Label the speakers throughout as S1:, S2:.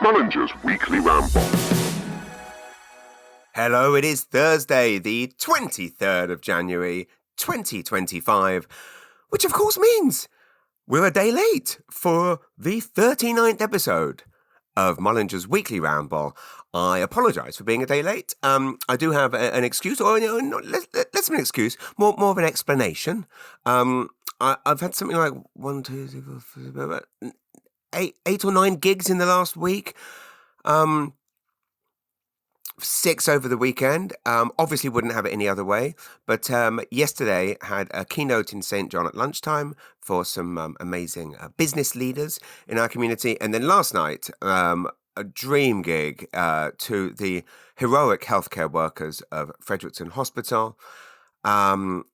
S1: Mullinger's Weekly Ramble.
S2: Hello, it is Thursday, the 23rd of January, 2025, which of course means we're a day late for the 39th episode of Mullinger's Weekly Ramble. I apologise for being a day late. I do have an excuse, or not less of an excuse, more of an explanation. I've had something like 8 or 9 gigs in the last week. 6 over the weekend. Obviously wouldn't have it any other way. But yesterday had a keynote in St. John at lunchtime for some amazing business leaders in our community. And then last night, a dream gig to the heroic healthcare workers of Fredericton Hospital. And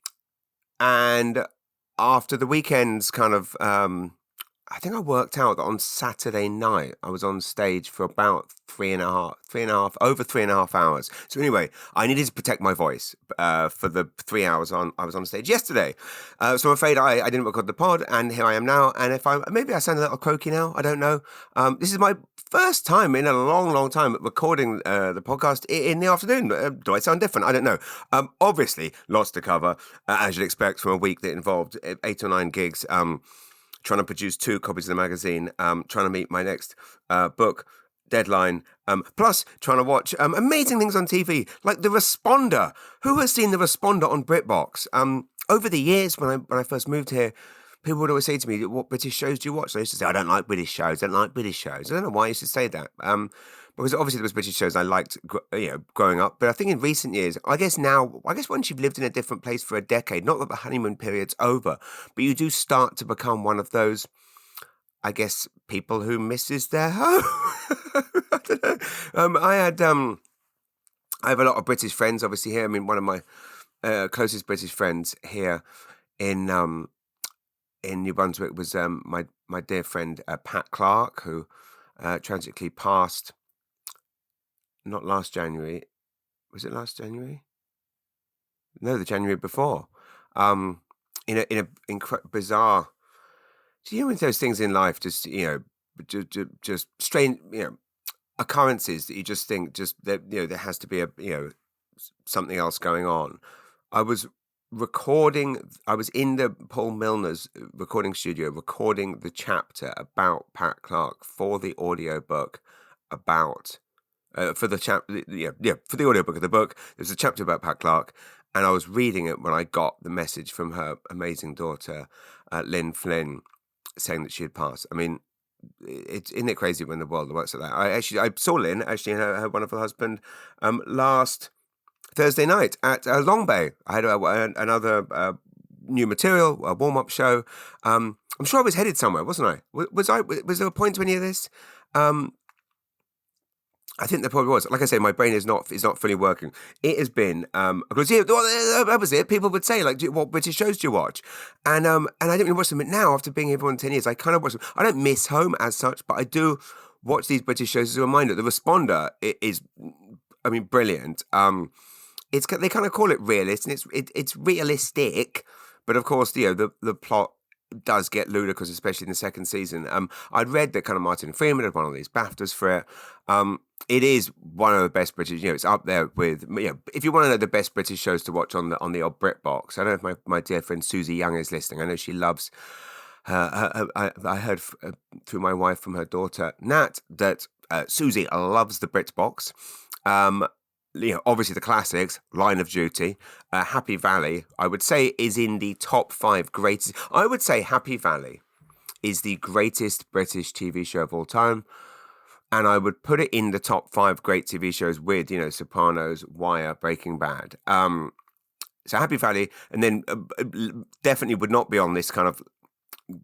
S2: after the weekend's kind of... I think I worked out that on Saturday night I was on stage for about over 3.5 hours. So anyway, I needed to protect my voice for the 3 hours I was on stage yesterday. So I'm afraid I didn't record the pod, and here I am now. And maybe I sound a little croaky now, I don't know. This is my first time in a long time recording the podcast in the afternoon. Do I sound different? I don't know. Obviously, lots to cover, as you'd expect from a week that involved 8 or 9 gigs. Trying to produce 2 copies of the magazine, trying to meet my next book deadline, plus trying to watch amazing things on TV, like The Responder. Who has seen The Responder on BritBox? Over the years, when I first moved here, people would always say to me, "What British shows do you watch?" And I used to say, "I don't like British shows. I don't like British shows." I don't know why I used to say that. Because obviously there was British shows I liked, growing up. But I think in recent years, I guess once you've lived in a different place for a decade, not that the honeymoon period's over, but you do start to become one of those, I guess, people who misses their home. I don't know. I have a lot of British friends, obviously, here. I mean, one of my closest British friends here in New Brunswick was my dear friend Pat Clark, who tragically passed. Not last January. Was it last January? No, the January before. In a bizarre. Do you know when those things in life just strange occurrences that you just think that there has to be something else going on. I was in the Paul Milner's recording studio recording the chapter about Pat Clark for the audiobook about. For the audiobook of the book, there's a chapter about Pat Clark, and I was reading it when I got the message from her amazing daughter, Lynn Flynn, saying that she had passed. I mean, isn't it crazy when the world works like that? I saw Lynn, actually, and her wonderful husband, last Thursday night at Long Bay. I had another new material, a warm-up show. I'm sure I was headed somewhere, wasn't I? Was there a point to any of this? I think there probably was. Like I say, my brain is not fully working. It has been because that was it. People would say, like, "What British shows do you watch?" And I don't really watch them. But now, after being here for 10 years, I kind of watch them. I don't miss home as such, but I do watch these British shows as a reminder. The Responder is, brilliant. They kind of call it realist, and it's realistic, but of course, the plot does get ludicrous, especially in the second season. I'd read that kind of Martin Freeman had won all these BAFTAs for it. It is one of the best British, it's up there with, if you want to know the best British shows to watch on the old BritBox. I don't know if my dear friend Susie Young is listening. I know she loves, I heard through my wife from her daughter, Nat, that Susie loves the BritBox. Obviously the classics, Line of Duty, Happy Valley, I would say is in the top 5 greatest. I would say Happy Valley is the greatest British TV show of all time. And I would put it in the top 5 great TV shows with, Sopranos, Wire, Breaking Bad. So Happy Valley, and then definitely would not be on this kind of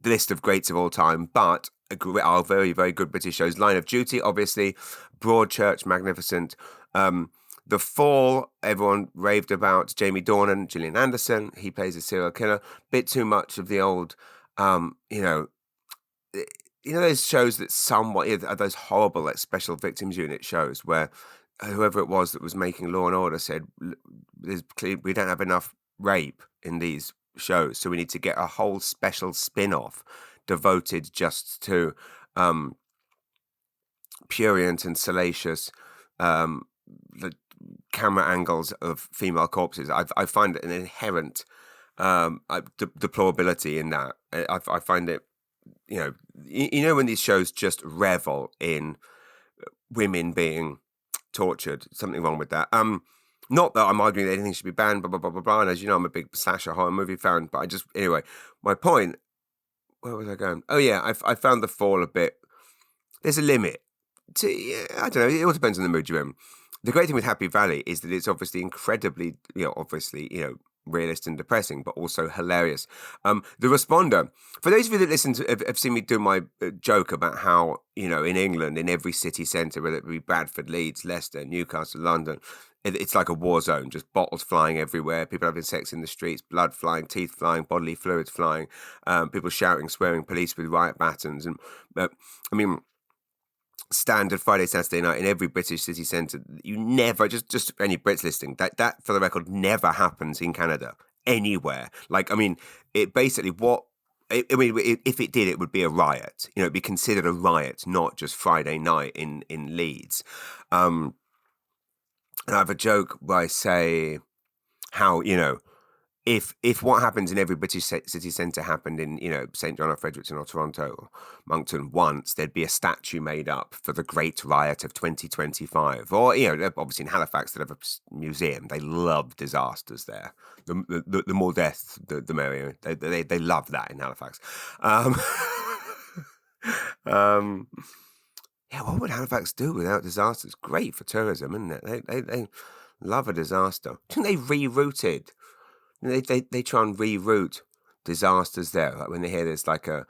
S2: list of greats of all time, but are very, very good British shows. Line of Duty, obviously, Broadchurch, magnificent. The Fall, everyone raved about. Jamie Dornan, Gillian Anderson, he plays a serial killer. Bit too much of the old, those shows that somewhat are those horrible, like special victims unit shows where whoever it was that was making Law and Order said, we don't have enough rape in these shows, so we need to get a whole special spin-off devoted just to purient and salacious the camera angles of female corpses. I find an inherent deplorability in that. I find it, you know when these shows just revel in women being tortured, something wrong with that. Not that I'm arguing that anything should be banned, blah blah blah blah blah. And as you know, I'm a big slasher horror movie fan. But anyway, my point. Where was I going? Oh yeah, I found the fall a bit. There's a limit. I don't know. It all depends on the mood you're in. The great thing with Happy Valley is that it's obviously incredibly, realist and depressing, but also hilarious. The Responder, for those of you that listen to, have seen me do my joke about how, in England, in every city centre, whether it be Bradford, Leeds, Leicester, Newcastle, London, it's like a war zone, just bottles flying everywhere, people having sex in the streets, blood flying, teeth flying, bodily fluids flying, people shouting, swearing, police with riot batons. And standard Friday, Saturday night in every British city centre. You never, just any Brits listening, that for the record never happens in Canada anywhere. It basically if it did, it would be a riot. It'd be considered a riot, not just Friday night in Leeds. And I have a joke where I say how if what happens in every British city centre happened in, St John or Fredericton or Toronto or Moncton once, there'd be a statue made up for the Great Riot of 2025. Or, obviously in Halifax, they have a museum. They love disasters there. The more death, the merrier. They love that in Halifax. What would Halifax do without disasters? Great for tourism, isn't it? They love a disaster. Didn't they rerouted? They try and reroute disasters there. Like when they hear there's like a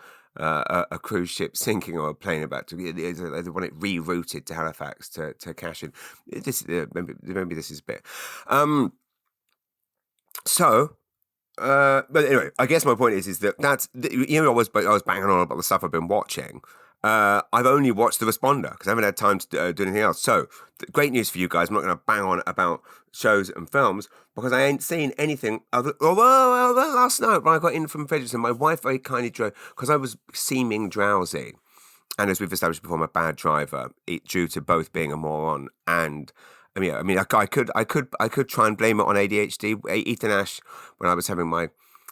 S2: cruise ship sinking or a plane about to, they want it rerouted to Halifax to cash in. Maybe this is a bit. But anyway, I guess my point is that I was banging on about the stuff I've been watching. I've only watched The Responder because I haven't had time to do anything else. So, great news for you guys. I'm not going to bang on about shows and films because I ain't seen anything other. Well, last night when I got in from Fredericton, my wife very kindly drove because I was seeming drowsy, and as we've established before, I'm a bad driver due to both being a moron and. I could try and blame it on ADHD. Ethan Ash, when I was having my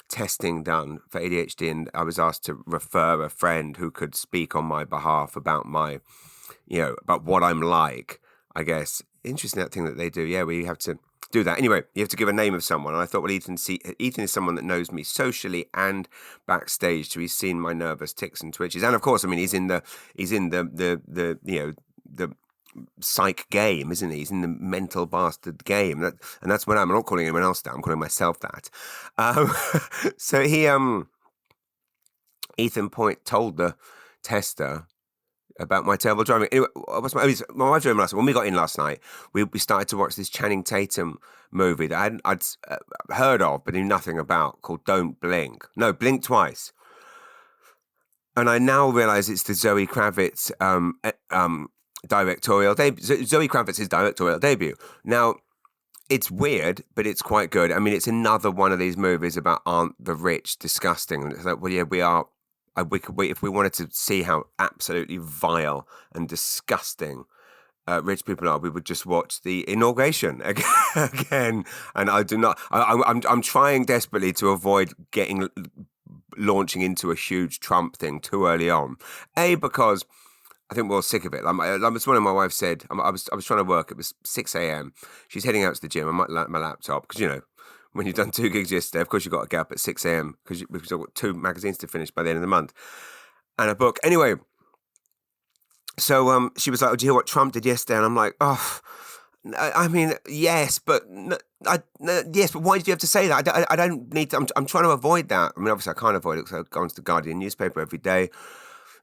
S2: testing done for ADHD, and I was asked to refer a friend who could speak on my behalf about about what I'm like. I guess interesting that thing that they do. Yeah, we have to do that. Anyway, you have to give a name of someone. And I thought, well, Ethan is someone that knows me socially and backstage, so he's seen my nervous tics and twitches, and of course, he's in the psych game, isn't he? He's in the mental bastard game, and that's what I'm not calling anyone else that. I'm calling myself that. So he, Ethan told the tester about my terrible driving. Anyway, my wife drove last night. When we got in last night, we started to watch this Channing Tatum movie that I'd heard of but knew nothing about, called Don't Blink. No, Blink Twice. And I now realise it's the Zoe Kravitz directorial debut. Zoe Kravitz's directorial debut. Now, it's weird, but it's quite good. It's another one of these movies about aren't the rich disgusting? And it's like, well, yeah, we are. If we wanted to see how absolutely vile and disgusting rich people are, we would just watch the Inauguration again. And I do not. I'm trying desperately to avoid launching into a huge Trump thing too early on. Because I think we're all sick of it. It's one of my wife said, I was trying to work. It was 6 a.m. She's heading out to the gym. I'm at my laptop because, when you've done 2 gigs yesterday, of course you've got to get up at 6 a.m. because I've got 2 magazines to finish by the end of the month and a book. Anyway, so she was like, oh, do you hear what Trump did yesterday? And I'm like, oh, yes, but yes, but why did you have to say that? I don't need to. I'm trying to avoid that. Obviously I can't avoid it because I go onto the Guardian newspaper every day.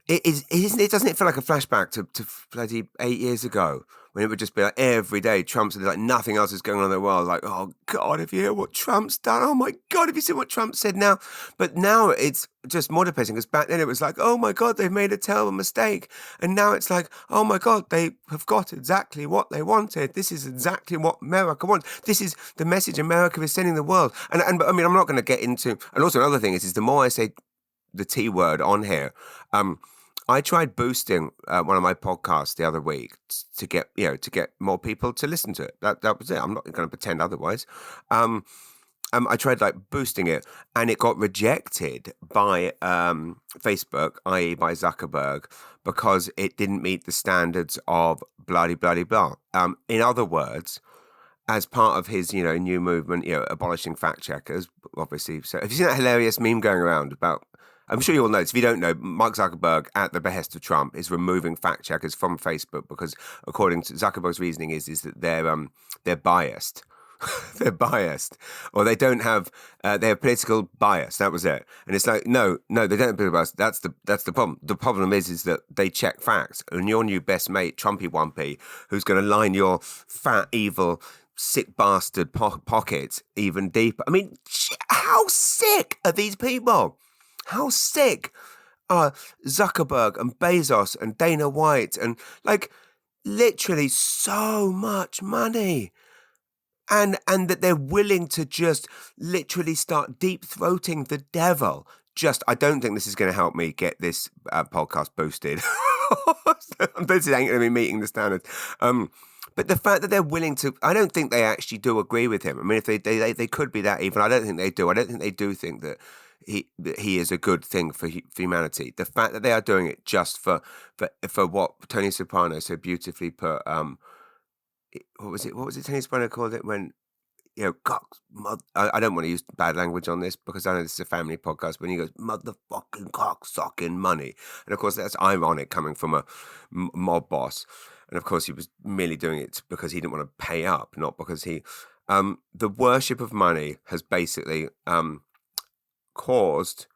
S2: Doesn't it feel like a flashback to bloody 8 years ago when it would just be like every day Trump's like nothing else is going on in the world. Like, oh God, have you heard what Trump's done? Oh my God, have you seen what Trump said now? But now it's just more depressing because back then it was like, oh my God, they've made a terrible mistake. And now it's like, oh my God, they have got exactly what they wanted. This is exactly what America wants. This is the message America is sending the world. And I'm not going to get into, and also another thing is the more I say the T word on here, I tried boosting one of my podcasts the other week to get more people to listen to it. That was it. I'm not going to pretend otherwise. I tried like boosting it, and it got rejected by Facebook, i.e., by Zuckerberg, because it didn't meet the standards of bloody bloody blah. In other words, as part of his new movement, abolishing fact checkers, obviously. So, have you seen that hilarious meme going around about? I'm sure you all know this. If you don't know, Mark Zuckerberg, at the behest of Trump, is removing fact checkers from Facebook because, according to Zuckerberg's reasoning, is that they're biased. They're biased, or they don't have they have political bias. That was it. And it's like, no, they don't have political bias. That's the problem. The problem is that they check facts, and your new best mate, Trumpy Wumpy, who's going to line your fat, evil, sick bastard pockets even deeper. I mean, how sick are these people? How sick are Zuckerberg and Bezos and Dana White and like literally so much money? And that they're willing to just literally start deep-throating the devil. I don't think this is going to help me get this podcast boosted. This ain't going to be meeting the standards. But the fact that they're willing to, I don't think they actually do agree with him. I mean, if they could be that even. I don't think they do. I don't think they do think that he is a good thing for humanity. The fact that they are doing it just for what Tony Soprano so beautifully put. What was it Tony Soprano called it when, I don't want to use bad language on this because I know this is a family podcast, but when he goes, motherfucking cock-sucking money. And of course, that's ironic coming from a mob boss. And of course, he was merely doing it because he didn't want to pay up, not because the worship of money has basically caused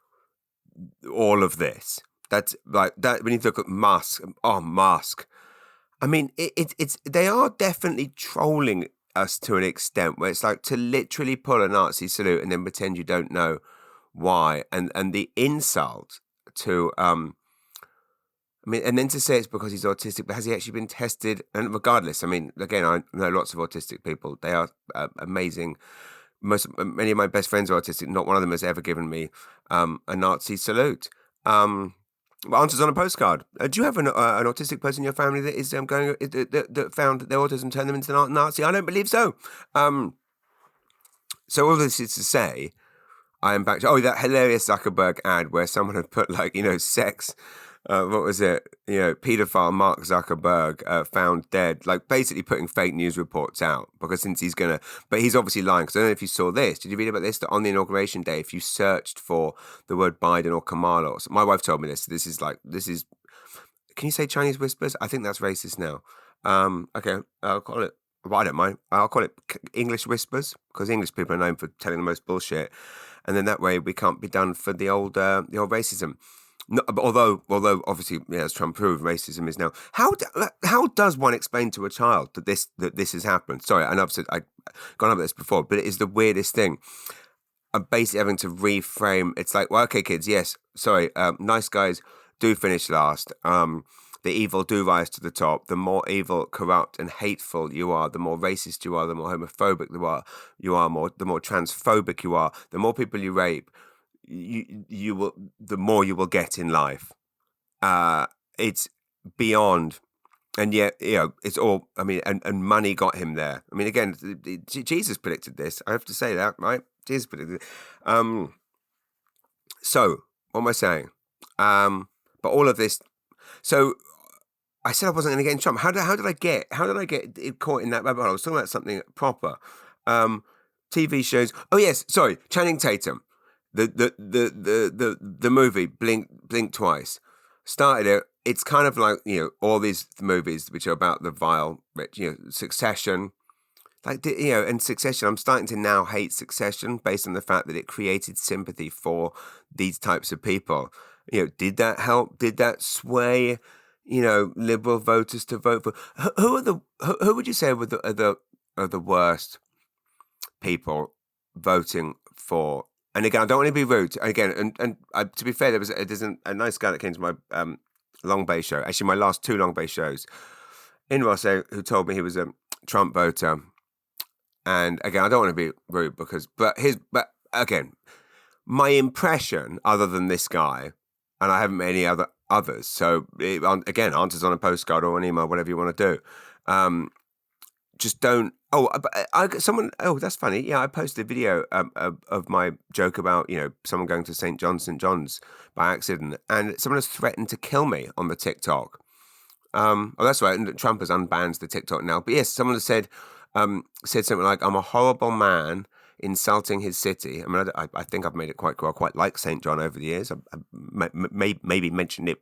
S2: all of this. That's like that when you look at Musk. I mean, they are definitely trolling us to an extent where it's like to literally pull a Nazi salute and then pretend you don't know why, and the insult to I mean, and then to say it's because he's autistic, but has he actually been tested? And regardless, I mean, again, I know lots of autistic people. They are amazing. Many of my best friends are autistic. Not one of them has ever given me a Nazi salute. Answers on a postcard. Do you have an autistic person in your family that is that found their autism turned them into Nazi? I don't believe so. So all this is to say, I am back to that hilarious Zuckerberg ad where someone had put sex. What was it? Paedophile Mark Zuckerberg found dead. Like basically putting fake news reports out because since but he's obviously lying. Because I don't know if you saw this. Did you read about this? That on the inauguration day, if you searched for the word Biden or Kamala, my wife told me this. This is. Can you say Chinese whispers? I think that's racist now. Okay, I'll call it. Well, I don't mind. I'll call it English whispers because English people are known for telling the most bullshit, and then that way we can't be done for the old racism. No, although obviously, as Trump proved, racism is now. How does one explain to a child that this has happened? Sorry, I know I've gone over this before, but it is the weirdest thing. I'm basically having to reframe. It's like, well, okay, kids, yes, sorry, nice guys do finish last. The evil do rise to the top. The more evil, corrupt, and hateful you are, the more racist you are, the more homophobic you are, the more transphobic you are, the more people you rape. You will, the more you will get in life. It's beyond, and yet it's all. I mean, and money got him there. I mean, again, Jesus predicted this. I have to say that, right? Jesus predicted it. So what am I saying? But all of this. So I said I wasn't going to get in trouble. How did I get caught in that rabbit hole? I was talking about something proper. TV shows. Oh yes, sorry, Channing Tatum. The movie Blink Twice started it. It's kind of like all these movies which are about the vile rich. Succession, and Succession. I'm starting to now hate Succession based on the fact that it created sympathy for these types of people. Did that help? Did that sway liberal voters to vote for? Who would you say were the worst people voting for? And again, I don't want to be rude. Again, and to be fair, there's a nice guy that came to my Long Bay show. Actually, my last two Long Bay shows in Rosso, who told me he was a Trump voter. And again, I don't want to be rude but again, my impression, other than this guy, and I haven't met any others. So again, answers on a postcard or an email, whatever you want to do. Just don't. Oh, someone. Oh, that's funny. Yeah, I posted a video of my joke about someone going to St. John's by accident, and someone has threatened to kill me on the TikTok. Oh, that's right. And Trump has unbanned the TikTok now. But yes, someone has said something like, "I'm a horrible man insulting his city." I mean, I think I've made it quite clear. I quite like St. John over the years. I maybe mentioned it,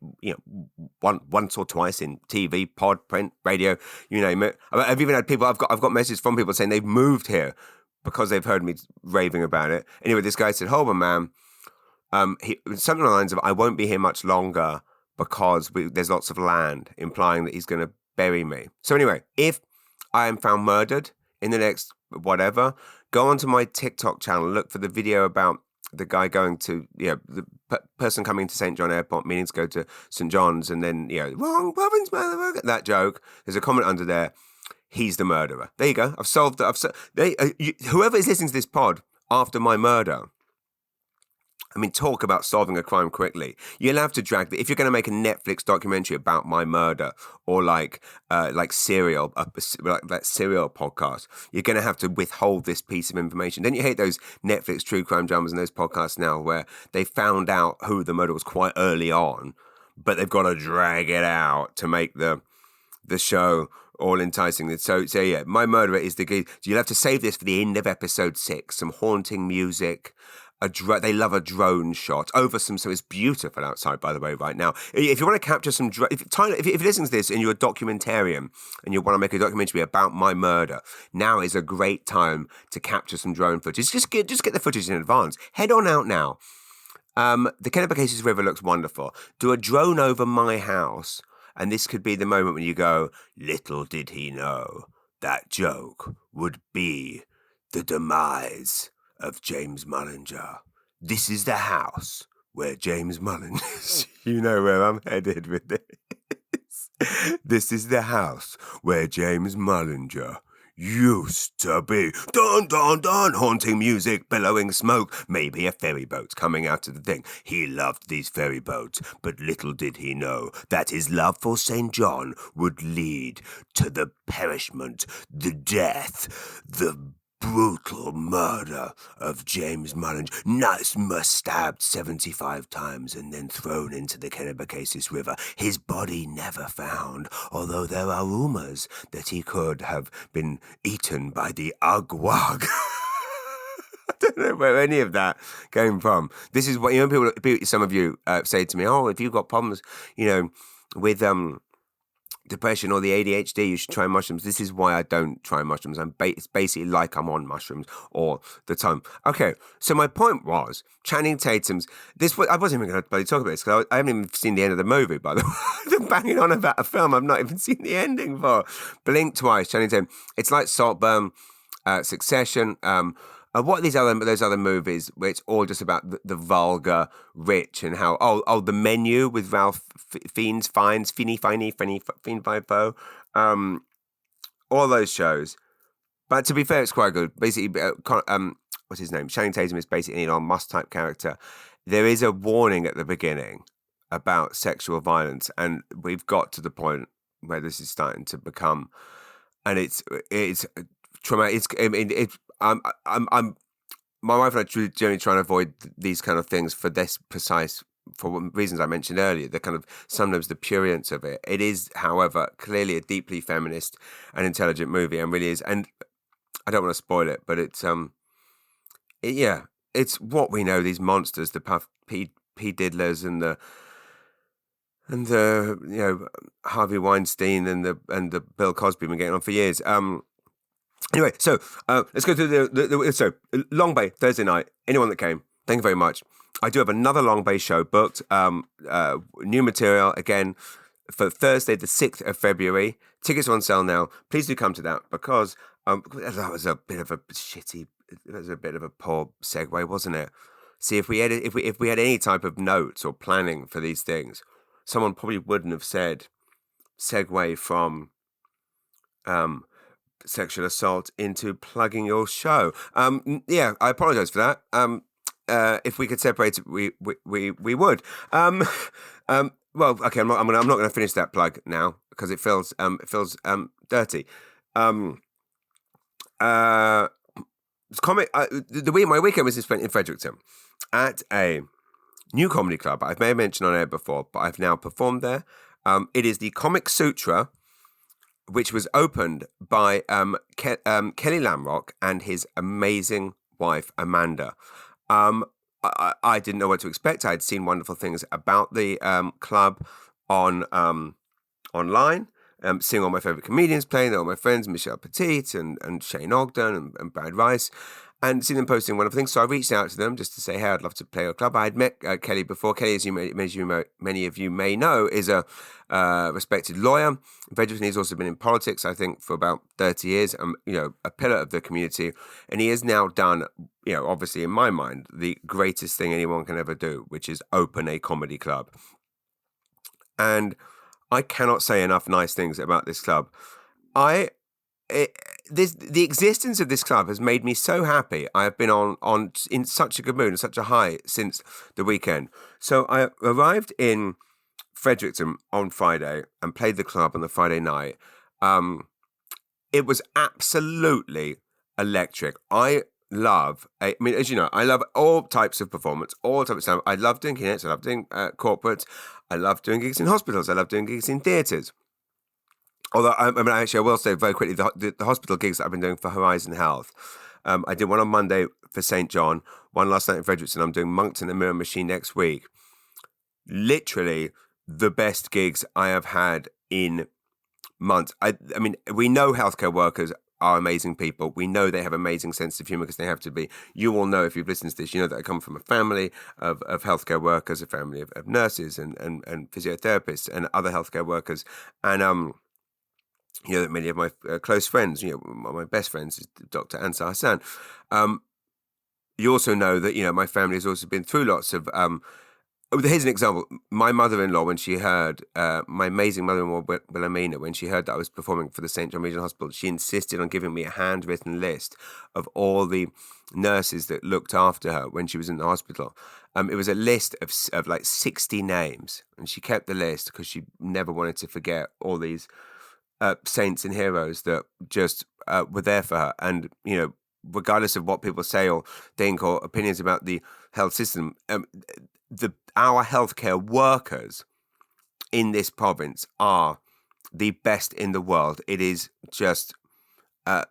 S2: once or twice in TV, pod, print, radio, you name it. I've even had people. I've got messages from people saying they've moved here because they've heard me raving about it. Anyway, this guy said, "Horrible man." Something along the lines of, "I won't be here much longer because there's lots of land," implying that he's going to bury me. So anyway, if I am found murdered in the next whatever, go onto my TikTok channel, look for the video about the guy going to, the person coming to St. John Airport, meaning to go to St. John's, and then, wrong province, motherfucker, that joke. There's a comment under there. He's the murderer. There you go. I've solved it. Whoever is listening to this pod after my murder, I mean, talk about solving a crime quickly. You'll have to drag if you're going to make a Netflix documentary about my murder, or like Serial, like that Serial podcast. You're going to have to withhold this piece of information. Don't you hate those Netflix true crime dramas and those podcasts now where they found out who the murderer was quite early on, but they've got to drag it out to make the show all enticing. So yeah, my murderer is the. You'll have to save this for the end of episode 6. Some haunting music. They love a drone shot over so it's beautiful outside, by the way, right now. If you want to capture some Tyler, if you listen to this and you're a documentarian and you want to make a documentary about my murder, now is a great time to capture some drone footage. Just get the footage in advance. Head on out now. The Kennebecasis River looks wonderful. Do a drone over my house, and this could be the moment when you go, "Little did he know that joke would be the demise of James Mullinger. This is the house where James Mullinger..." You know where I'm headed with this. This is the house where James Mullinger used to be. Dun, dun, dun, haunting music, billowing smoke, maybe a ferry boat coming out of the thing. He loved these ferry boats, but little did he know that his love for St. John would lead to the perishment, the death, the brutal murder of James Mullinger. Stabbed 75 times and then thrown into the Kennebecasis River. His body never found, although there are rumors that he could have been eaten by the Ugwag. I don't know where any of that came from. This is what, people, some of you say to me, "Oh, if you've got problems, with depression or the ADHD, you should try mushrooms." This is why I don't try mushrooms. It's basically like I'm on mushrooms all the time. Okay, so my point was Channing Tatum's. I wasn't even going to bloody talk about this because I haven't even seen the end of the movie. By the way, I'm banging on about a film I've not even seen the ending for. Blink twice, Channing Tatum. It's like Saltburn, Succession. What are those other movies where it's all just about the vulgar rich and how The Menu with Ralph Fiennes, all those shows. But to be fair, it's quite good. Basically, what's his name? Channing Tatum is basically an Elon Musk type character. There is a warning at the beginning about sexual violence, and we've got to the point where this is starting to become, and it's traumatic. My wife and I generally try and avoid these kind of things for reasons I mentioned earlier. The kind of sometimes the prurience of it. It is, however, clearly a deeply feminist and intelligent movie, and really is. And I don't want to spoil it, but it's it's what we know. These monsters, the P. Diddlers and the Harvey Weinstein and the Bill Cosby been getting on for years. Anyway, so let's go through so Long Bay Thursday night. Anyone that came, thank you very much. I do have another Long Bay show booked. New material again for Thursday, the 6th of February. Tickets are on sale now. Please do come to that because that was a bit of a poor segue, wasn't it? See, if we had any type of notes or planning for these things, someone probably wouldn't have said segue from sexual assault into plugging your show. I apologize for that. if we could separate it, we would. Well, okay, I'm not gonna finish that plug now because it feels dirty. Comic. My weekend was spent in Fredericton at a new comedy club. I may have mentioned on air before, but I've now performed there. It is the Comic Sutra, which was opened by Kelly Lamrock and his amazing wife Amanda. I didn't know what to expect. I'd seen wonderful things about the club on online. Seeing all my favourite comedians playing, all my friends, Michelle Petit and Shane Ogden and Brad Rice, and seeing them posting wonderful things. So I reached out to them just to say, hey, I'd love to play your club. I had met Kelly before. Kelly, as many of you may know, is a respected lawyer. Fredericton, he's also been in politics, I think, for about 30 years, a pillar of the community. And he has now done, obviously in my mind, the greatest thing anyone can ever do, which is open a comedy club. And I cannot say enough nice things about this club. The existence of this club has made me so happy. I have been in such a good mood and such a high since the weekend. So I arrived in Fredericton on Friday and played the club on the Friday night. It was absolutely electric. As you know, I love all types of performance, all types of stuff. I love doing keynotes, I love doing corporates, I love doing gigs in hospitals, I love doing gigs in theatres. Although, I will say very quickly, the hospital gigs that I've been doing for Horizon Health. I did one on Monday for St. John, one last night in Fredericton. I'm doing Moncton and Mirror Machine next week. Literally the best gigs I have had in months. I mean, we know healthcare workers are amazing people. We know they have amazing sense of humor because they have to be. You all know, if you've listened to this, you know that I come from a family of healthcare workers, a family of nurses and physiotherapists and other healthcare workers. And, many of my close friends, one of my best friends is Dr. Ansar Hassan. You also know that, my family has also been through lots of... here's an example. My mother-in-law, when she heard, my amazing mother-in-law, Wilhelmina, when she heard that I was performing for the St. John Regional Hospital, she insisted on giving me a handwritten list of all the nurses that looked after her when she was in the hospital. It was a list of like 60 names, and she kept the list because she never wanted to forget all these saints and heroes that just were there for her. And, regardless of what people say or think or opinions about the health system, our healthcare workers in this province are the best in the world. It is just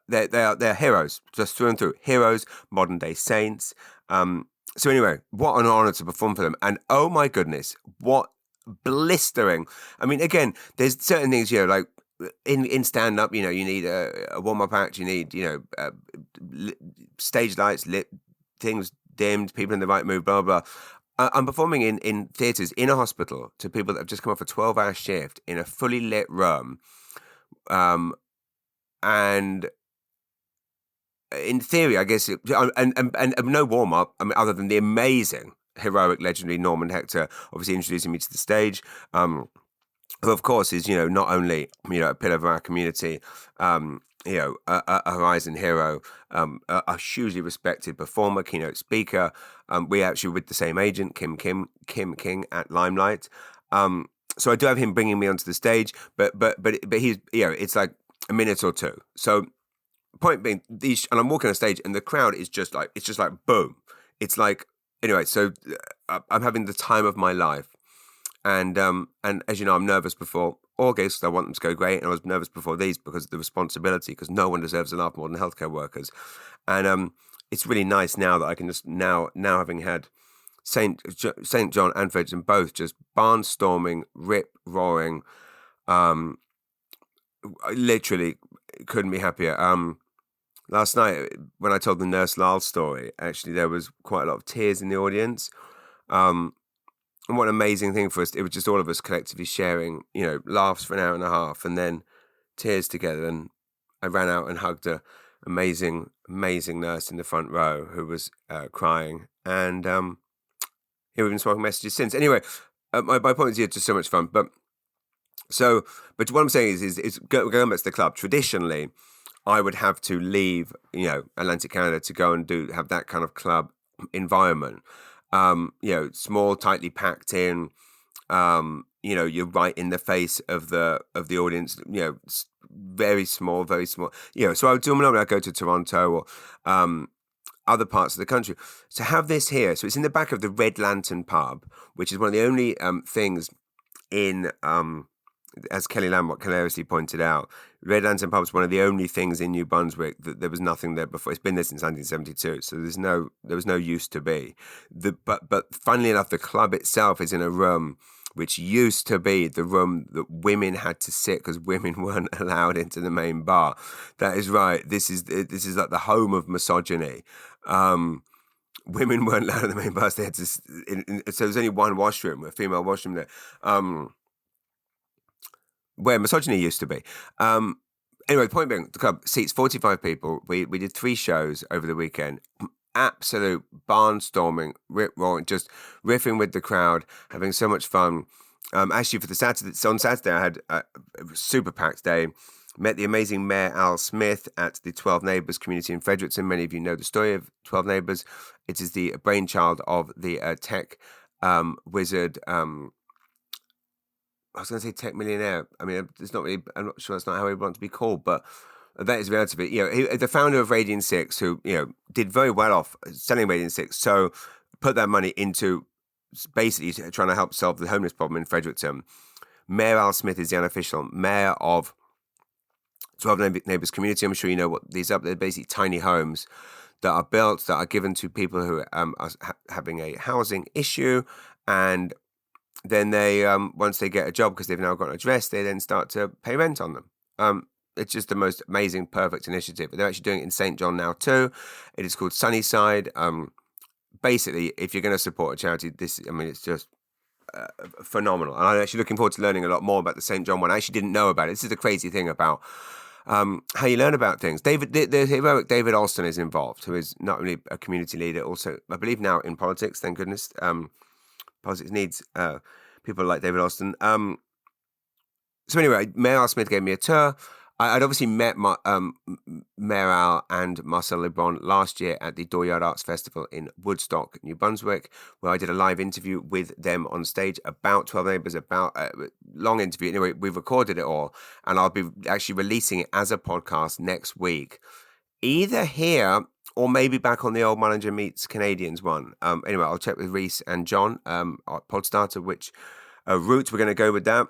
S2: they're heroes, just through and through. Heroes, modern day saints. So anyway, what an honor to perform for them. And oh my goodness, what blistering. I mean, again, there's certain things, like in stand up, you need a warm up act, you need, stage lights lit, things dimmed, people in the right mood, blah blah. I'm performing in theatres in a hospital to people that have just come off a 12-hour shift in a fully lit room, and in theory, I guess, and no warm up. I mean, other than the amazing, heroic, legendary Norman Hector, obviously introducing me to the stage. Who, of course, is not only a pillar of our community, a Horizon hero, a hugely respected performer, keynote speaker. We actually were with the same agent, Kim King at Limelight. So I do have him bringing me onto the stage, but he's it's like a minute or two. So point being, and I'm walking on stage, and the crowd is just like boom. It's like anyway. So I'm having the time of my life. And as you know, I'm nervous before all gigs. I want them to go great, and I was nervous before these because of the responsibility. Because no one deserves a laugh more than healthcare workers, and it's really nice now that I can just now having had St. John and Fredericton both just barnstorming, rip roaring. I literally couldn't be happier. Last night when I told the Nurse Lyle story, actually there was quite a lot of tears in the audience. And what an amazing thing for us. It was just all of us collectively sharing, laughs for an hour and a half and then tears together. And I ran out and hugged a amazing nurse in the front row who was crying. And we've been swapping messages since. Anyway, my point is here, just so much fun. But what I'm saying is going back to the club, traditionally, I would have to leave, Atlantic Canada to go and have that kind of club environment. Small, tightly packed in. You're right in the face of the audience. Very small, very small. So I would do normally I go to Toronto or other parts of the country. To have this here, so it's in the back of the Red Lantern pub, which is one of the only things in as Kelly Lambert hilariously pointed out, Red Lantern pub is one of the only things in New Brunswick that there was nothing there before. It's been there since 1972, so there was no used to be. But funnily enough, the club itself is in a room which used to be the room that women had to sit because women weren't allowed into the main bar. That is right. This is like the home of misogyny. Women weren't allowed in the main bars. They had to. So there's only one washroom, a female washroom there. Where misogyny used to be. Anyway, the point being, the club seats 45 people. We did 3 shows over the weekend. Absolute barnstorming, rip-roaring, just riffing with the crowd, having so much fun. Actually, on Saturday, I had a super packed day. Met the amazing Mayor Al Smith at the 12 Neighbours community in Fredericton. Many of you know the story of 12 Neighbours. It is the brainchild of the tech wizard. I was going to say tech millionaire. I mean, it's not really. I'm not sure that's not how he wants to be called, but that is reality of it. He, the founder of Radiant 6, who did very well off selling Radiant 6, so put that money into basically trying to help solve the homeless problem in Fredericton. Mayor Al Smith is the unofficial mayor of 12 Neighbours community. I'm sure you know what these are. They're basically tiny homes that are built, that are given to people who are having a housing issue, and then they, once they get a job, because they've now got an address, they then start to pay rent on them. It's just the most amazing, perfect initiative. They're actually doing it in St. John now too. It is called Sunnyside. Basically, if you're going to support a charity, it's just phenomenal. And I'm actually looking forward to learning a lot more about the St. John one. I actually didn't know about it. This is the crazy thing about how you learn about things. The heroic David Alston is involved, who is not only a community leader, also, I believe now in politics, thank goodness. Politics needs people like David Alston. So anyway, Mayor Al Smith gave me a tour. I'd obviously met Mayor Al and Marcel Lebron last year at the Dooryard Arts Festival in Woodstock, New Brunswick, where I did a live interview with them on stage about 12 Neighbours, about a long interview. Anyway, we've recorded it all, and I'll be actually releasing it as a podcast next week, either here or maybe back on the old Mullinger Meets Canadians one. Anyway, I'll check with Reese and John, our Podstarter, which route we're going to go with that.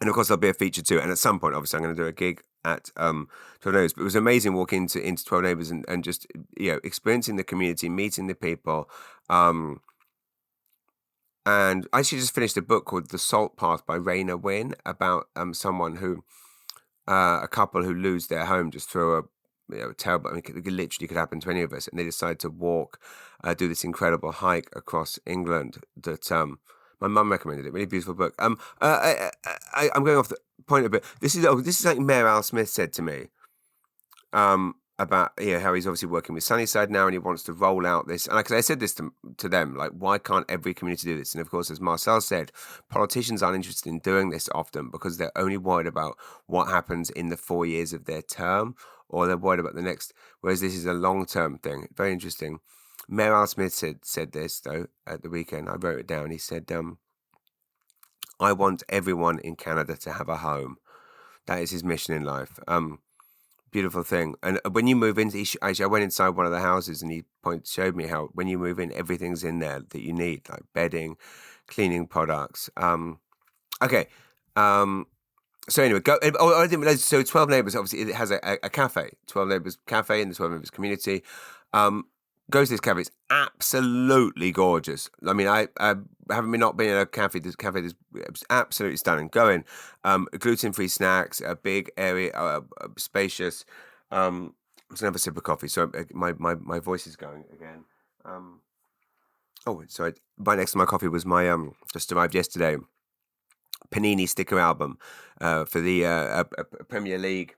S2: And of course, there'll be a feature too. And at some point, obviously, I'm going to do a gig at 12 Neighbours. But it was amazing walking into 12 Neighbours and just, experiencing the community, meeting the people. And I actually just finished a book called The Salt Path by Raina Wynn about someone who, a couple who lose their home just through a terrible, it literally could happen to any of us. And they decide to walk, do this incredible hike across England that my mum recommended it. Really beautiful book. I'm going off the point a bit. This is something Mayor Al Smith said to me about how he's obviously working with Sunnyside now, and he wants to roll out this. And I said this to them, like, why can't every community do this? And of course, as Marcel said, politicians aren't interested in doing this often because they're only worried about what happens in the 4 years of their term, or they're worried about the next. Whereas this is a long-term thing. Very interesting. Mayor Al Smith said this, though, at the weekend. I wrote it down. He said, I want everyone in Canada to have a home. That is his mission in life. Beautiful thing. And when you move into, actually, I went inside one of the houses and he showed me how when you move in, everything's in there that you need, like bedding, cleaning products. Okay. So anyway, I didn't realize. So 12 Neighbours, obviously, it has a cafe, 12 Neighbours Cafe in the 12 Neighbours community. Goes to this cafe. It's absolutely gorgeous. I mean, I haven't not been in a cafe. This cafe is absolutely stunning. Go in. Gluten-free snacks, a big area, spacious. I'm just gonna have a sip of coffee. So my voice is going again. Right next to my coffee was my just arrived yesterday Panini sticker album for the Premier League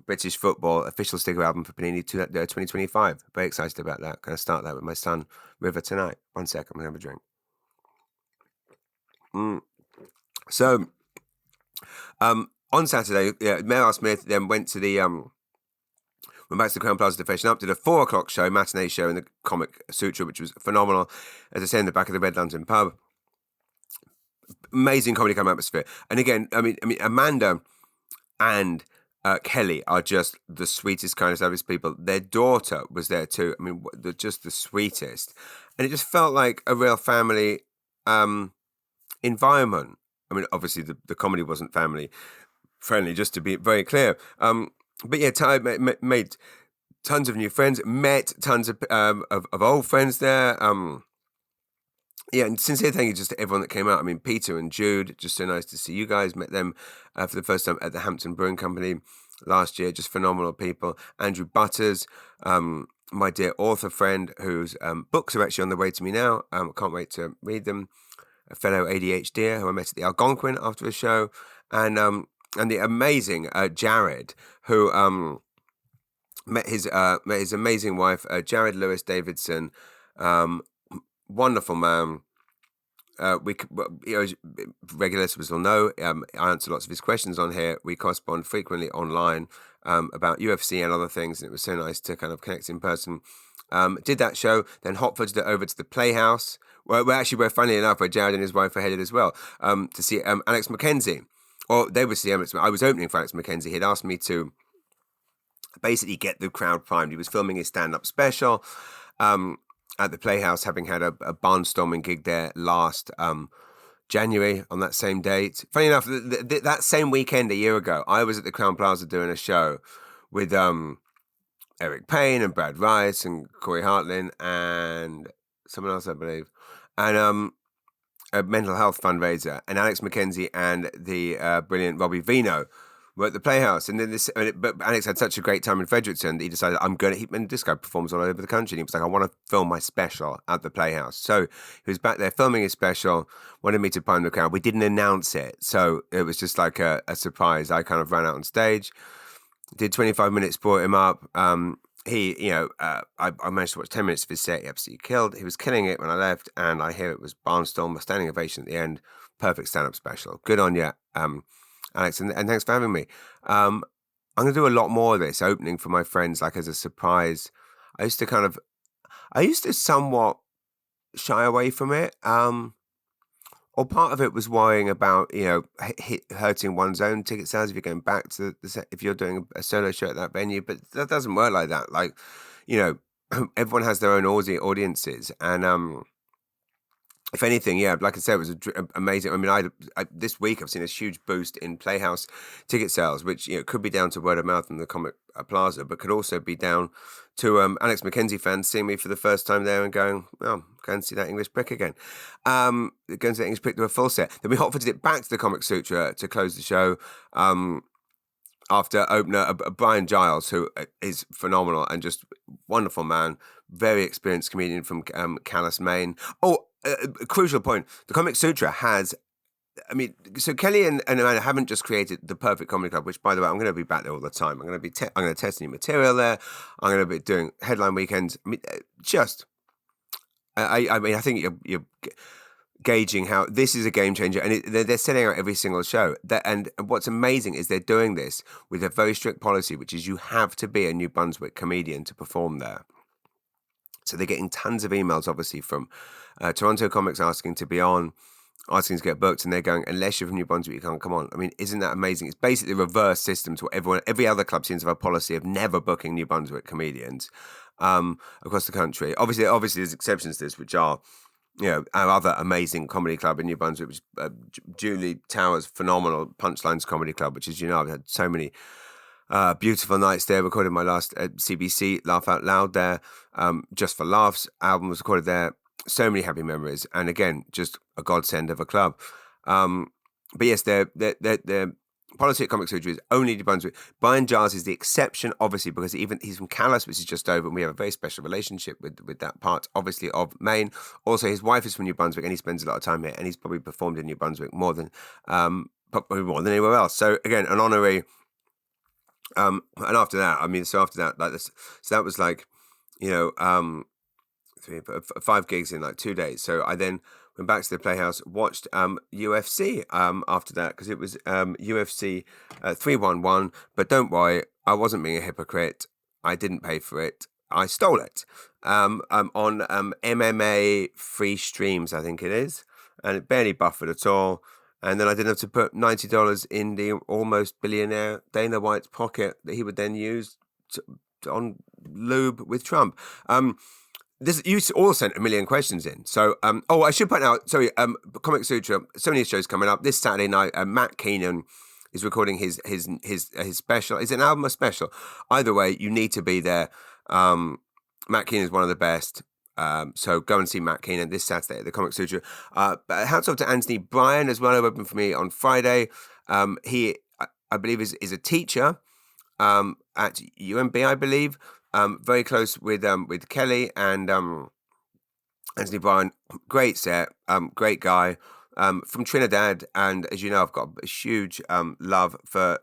S2: British football official sticker album for Panini 2025. Very excited about that. Going to start that with my son River tonight. 1 sec, I'm going to have a drink. So on Saturday, Mayor Smith then went to the Went back to the Crown Plaza to freshen up, did a 4 o'clock show, matinee show in the Comic Sutra, which was phenomenal. As I say, in the back of the Red Lantern pub. Amazing comedy club atmosphere. And again, I mean, Amanda and Kelly are just the sweetest, kindest, loveliest people. Their daughter was there too. I mean, just the sweetest. And it just felt like a real family environment. I mean, obviously the comedy wasn't family friendly, just to be very clear. But yeah, made tons of new friends, met tons of old friends there. Yeah, and sincere thank you just to everyone that came out. I mean, Peter and Jude, just so nice to see you guys. Met them for the first time at the Hampton Brewing Company last year. Just phenomenal people. Andrew Butters, my dear author friend, whose books are actually on the way to me now. I can't wait to read them. A fellow ADHDer who I met at the Algonquin after the show. And the amazing Jared, who met his amazing wife, Jared Lewis Davidson. Wonderful man. Regular listeners will know, I answer lots of his questions on here. We correspond frequently online about UFC and other things, and it was so nice to kind of connect in person. Did that show, then hot-footed it over to the Playhouse, where funnily enough, where Jared and his wife were headed as well, to see Alex McKenzie. Or they would see Alex. I was opening for Alex McKenzie. He'd asked me to basically get the crowd primed. He was filming his stand-up special. At the Playhouse, having had a barnstorming gig there last January on that same date. Funny enough, that same weekend a year ago, I was at the Crown Plaza doing a show with Eric Payne and Brad Rice and Corey Hartlin and someone else, I believe, and a mental health fundraiser. And Alex McKenzie and the brilliant Robbie Vino were at the Playhouse, and then but Alex had such a great time in Fredericton that he decided, and this guy performs all over the country, and he was like, I want to film my special at the Playhouse. So he was back there filming his special, wanted me to prime the crowd. We didn't announce it, so it was just like a surprise. I kind of ran out on stage, did 25 minutes, brought him up. I managed to watch 10 minutes of his set. He absolutely killed. He was killing it when I left, and I hear it was barnstorm, a standing ovation at the end. Perfect stand-up special. Good on you, Alex, and thanks for having me. I'm going to do a lot more of this, opening for my friends, like as a surprise. I used to somewhat shy away from it. Or part of it was worrying about, hurting one's own ticket sales if you're going back to the set, if you're doing a solo show at that venue. But that doesn't work like that. Like, everyone has their own audiences. And if anything, yeah, like I said, it was amazing. I mean, I this week I've seen a huge boost in Playhouse ticket sales, which could be down to word of mouth in the Comic Plaza, but could also be down to Alex McKenzie fans seeing me for the first time there and going, "Oh, go and see that English prick again." Going to see that English prick do a full set. Then we hot-footed it back to the Comic Sutra to close the show. After opener Brian Giles, who is phenomenal and just wonderful man, very experienced comedian from Calais, Maine. Oh, a crucial point. The Comic Sutra has, so Kelly and Amanda haven't just created the perfect comedy club, which, by the way, I'm going to be back there all the time. I'm going to test new material there. I'm going to be doing headline weekends. I think you're gauging how this is a game changer, and they're selling out every single show. And what's amazing is they're doing this with a very strict policy, which is you have to be a New Brunswick comedian to perform there. So they're getting tons of emails, obviously, from Toronto comics asking to be on, asking to get booked, and they're going, unless you're from New Brunswick, you can't come on. I mean, isn't that amazing? It's basically a reverse system to what every other club seems to have a policy of never booking New Brunswick comedians across the country. Obviously, there's exceptions to this, which are, our other amazing comedy club in New Brunswick, which is Julie Towers' phenomenal Punchlines Comedy Club, which, as you know, I've had so many beautiful nights there. Recorded my last CBC Laugh Out Loud there, Just for Laughs album was recorded there. So many happy memories, and again, just a godsend of a club. But yes, their policy at Comic Sutra is only New Brunswick. Brian Giles is the exception, obviously, because he's from Calais, which is just over, and we have a very special relationship with that part, obviously, of Maine. Also, his wife is from New Brunswick, and he spends a lot of time here, and he's probably performed in New Brunswick probably more than anywhere else. So again, an honorary. And after that, like this, so that was like, 5 gigs in like 2 days. So I then went back to the Playhouse, watched UFC after that, because it was UFC 311. But don't worry, I wasn't being a hypocrite. I didn't pay for it. I stole it on MMA free streams, I think it is, and it barely buffered at all. And then I didn't have to put $90 in the almost billionaire Dana White's pocket that he would then use on lube with Trump. This you all sent a million questions in. So, I should point out. Sorry, Comic Sutra. So many shows coming up this Saturday night. Matt Keenan is recording his special. Is it an album or special? Either way, you need to be there. Matt Keenan is one of the best. So go and see Matt Keenan this Saturday at the Comic Sutra. Hats off to Anthony Bryan as well, who opened for me on Friday. He, I believe, is a teacher at UMB, I believe. Very close with Kelly and Anthony Bryan. Great set, great guy. From Trinidad, and as you know, I've got a huge love for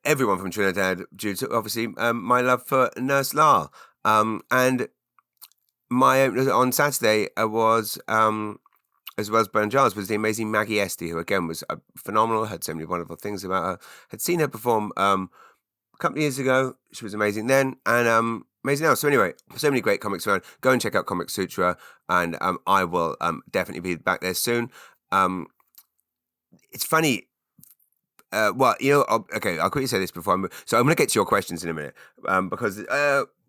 S2: everyone from Trinidad due to obviously my love for Nurse La. And my opener on Saturday was as well as Burn Jars was the amazing Maggie Esty, who again was phenomenal. Heard so many wonderful things about her. Had seen her perform a couple of years ago. She was amazing then, and amazing now. So anyway, so many great comics around. Go and check out Comic Sutra, and I will definitely be back there soon. It's funny. Well, okay, I'll quickly say this before I move. So I'm going to get to your questions in a minute, because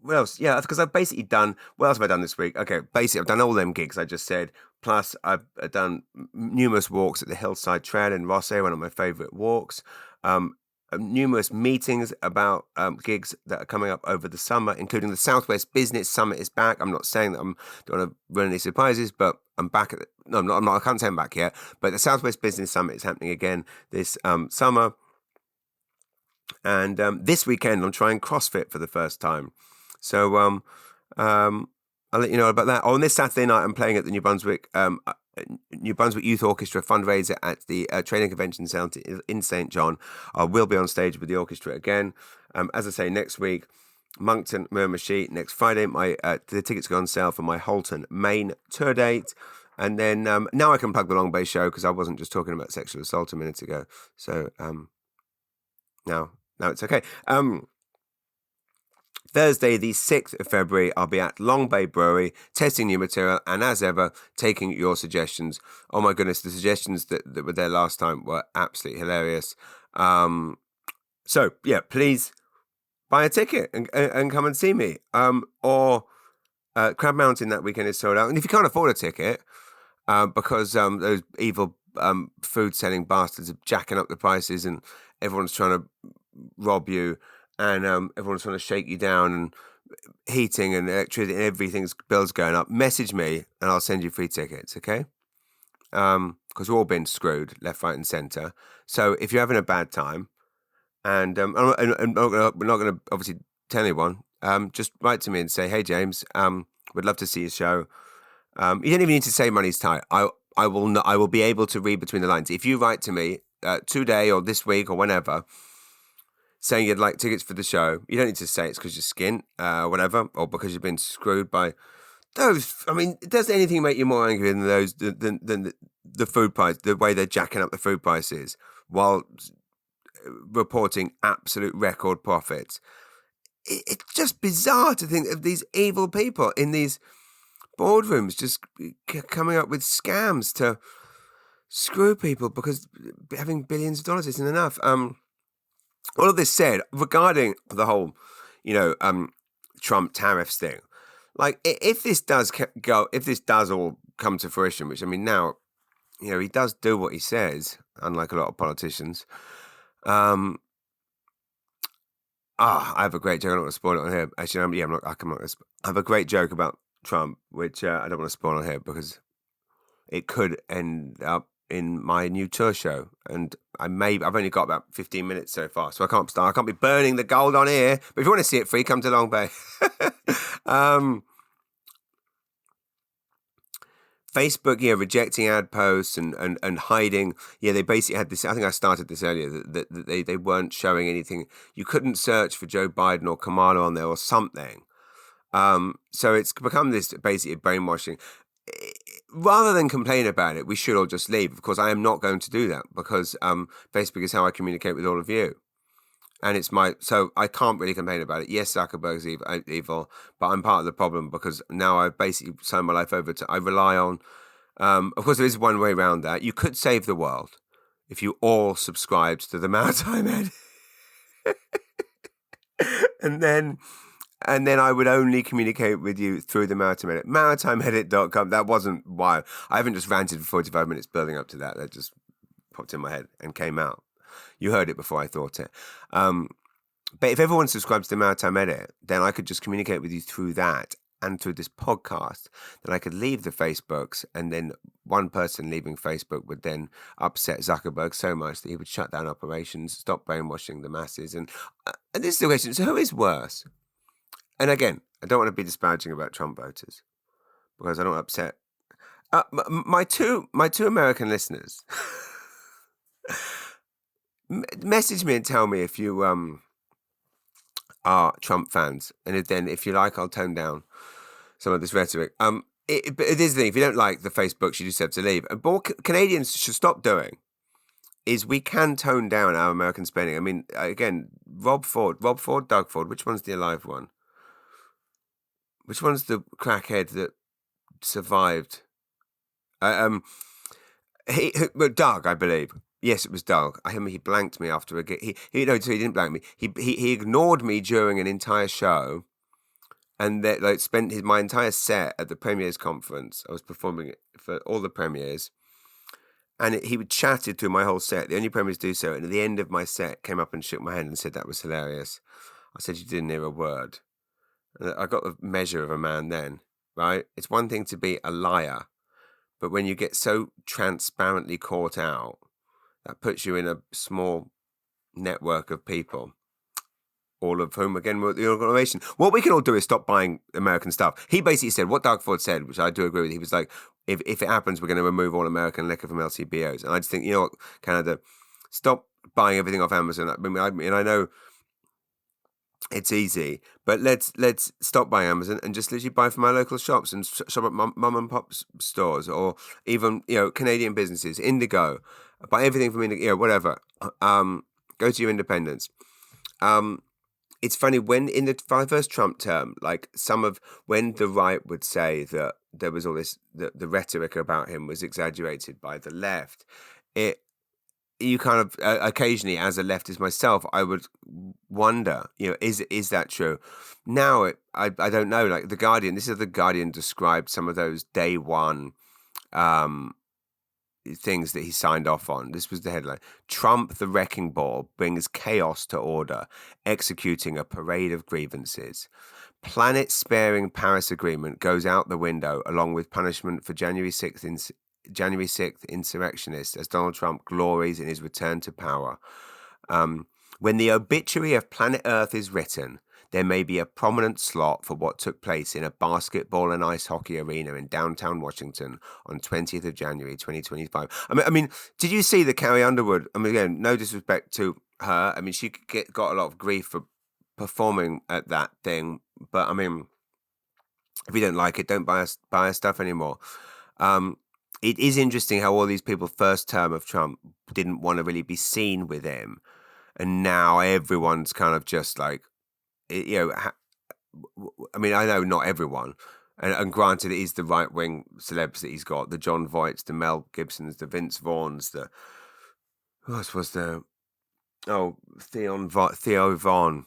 S2: what else? Yeah, because I've basically done. What else have I done this week? Okay, basically I've done all them gigs I just said. Plus I've done numerous walks at the Hillside Trail in Rossay, one of my favourite walks. Numerous meetings about gigs that are coming up over the summer, including the Southwest Business Summit is back. I'm not saying that don't want to run any surprises, but I'm back at no, I'm not. I can't say I'm back yet. But the Southwest Business Summit is happening again this summer, and this weekend I'm trying CrossFit for the first time. So I'll let you know about that. On this Saturday night, I'm playing at the New Brunswick Youth Orchestra fundraiser at the Training Convention Centre in St. John. I will be on stage with the orchestra again. As I say, next week, Moncton, Miramichi. Next Friday, the tickets go on sale for my Halton Maine tour date. And then now I can plug the Long Bay show, because I wasn't just talking about sexual assault a minute ago. So now it's okay. Thursday, the 6th of February, I'll be at Long Bay Brewery, testing new material, and as ever, taking your suggestions. Oh my goodness, the suggestions that were there last time were absolutely hilarious. So, yeah, please buy a ticket and come and see me. Or Crab Mountain that weekend is sold out. And if you can't afford a ticket, because those evil food-selling bastards are jacking up the prices and everyone's trying to rob you, and everyone's trying to shake you down, and heating and electricity and everything's bills going up, message me and I'll send you free tickets, okay? Because we've all been screwed left, right and centre. So if you're having a bad time, and we're not going to obviously tell anyone, just write to me and say, hey James, would love to see your show. You don't even need to say money's tight. I will be able to read between the lines. If you write to me today or this week or whenever, saying you'd like tickets for the show, you don't need to say it's because you're skint, whatever, or because you've been screwed by those. I mean, does anything make you more angry than those than the food price, the way they're jacking up the food prices while reporting absolute record profits? It's just bizarre to think of these evil people in these boardrooms just coming up with scams to screw people because having billions of dollars isn't enough. All of this said, regarding the whole, Trump tariffs thing, like if this does all come to fruition, which I mean now, he does do what he says, unlike a lot of politicians. I have a great joke. I don't want to spoil it on here. Actually, I have a great joke about Trump, which I don't want to spoil on here because it could end up in my new tour show, and I've only got about 15 minutes so far, so I can't be burning the gold on here. But if you want to see it free, come to Long Bay. Facebook, rejecting ad posts and hiding. Yeah, they basically had this. I think I started this earlier. That they weren't showing anything. You couldn't search for Joe Biden or Kamala on there or something. So it's become this basically brainwashing. Rather than complain about it, we should all just leave. Of course, I am not going to do that because Facebook is how I communicate with all of you. And so I can't really complain about it. Yes, Zuckerberg's evil, but I'm part of the problem because now I've basically signed my life over to, I rely on, of course, there is one way around that. You could save the world if you all subscribed to the Maritime Edit. and then I would only communicate with you through the Maritime Edit. MaritimeEdit.com. That wasn't why. I haven't just ranted for 45 minutes building up to that. That just popped in my head and came out. You heard it before I thought it. But if everyone subscribes to the Maritime Edit, then I could just communicate with you through that and through this podcast. Then I could leave the Facebooks, and then one person leaving Facebook would then upset Zuckerberg so much that he would shut down operations, stop brainwashing the masses. And this is the question. So who is worse? And again, I don't want to be disparaging about Trump voters because I don't want to upset my two American listeners. Message me and tell me if you are Trump fans, and if you like, I'll tone down some of this rhetoric. But it is the thing. If you don't like the Facebooks, you just have to leave. And what Canadians should stop doing is we can tone down our American spending. I mean, again, Doug Ford. Which one's the alive one? Which one's the crackhead that survived? Doug, I believe. Yes, it was Doug. He blanked me after a gig. He didn't blank me. He ignored me during an entire show, and that spent my entire set at the Premiers Conference. I was performing it for all the premiers, and he would chatted through my whole set. The only premiers do so. And at the end of my set, came up and shook my hand and said that was hilarious. I said you didn't hear a word. I got the measure of a man then, right? It's one thing to be a liar, but when you get so transparently caught out, that puts you in a small network of people, all of whom, again, were the Inauguration. What we can all do is stop buying American stuff. He basically said what Doug Ford said, which I do agree with. He was like, if it happens, we're going to remove all American liquor from LCBOs. And I just think, you know what, Canada, stop buying everything off Amazon. I mean, I know it's easy, but let's stop buying Amazon and just literally buy from our local shops and shop at mum and pop stores, or even, Canadian businesses, Indigo. Buy everything from Indigo, whatever. Go to your independents. It's funny, when in the first Trump term, when the right would say that there was all this, the rhetoric about him was exaggerated by the left, you kind of occasionally, as a leftist myself, I would wonder, is that true? Now, I don't know. Like The Guardian, The Guardian described some of those day one things that he signed off on. This was the headline: Trump, the wrecking ball, brings chaos to order, executing a parade of grievances. Planet-sparing Paris Agreement goes out the window, along with punishment for January 6th insurrectionists, as Donald Trump glories in his return to power. When the obituary of planet Earth is written, there may be a prominent slot for what took place in a basketball and ice hockey arena in downtown Washington on 20th of January, 2025. I mean, did you see that Carrie Underwood, again, no disrespect to her, she got a lot of grief for performing at that thing, but if you don't like it, don't buy her stuff anymore. It is interesting how all these people, first term of Trump, didn't want to really be seen with him. And now everyone's kind of just like, I know not everyone. And granted, it is the right-wing celebs that he's got, the John Voights, the Mel Gibsons, the Vince Vaughns, Theo Vaughn.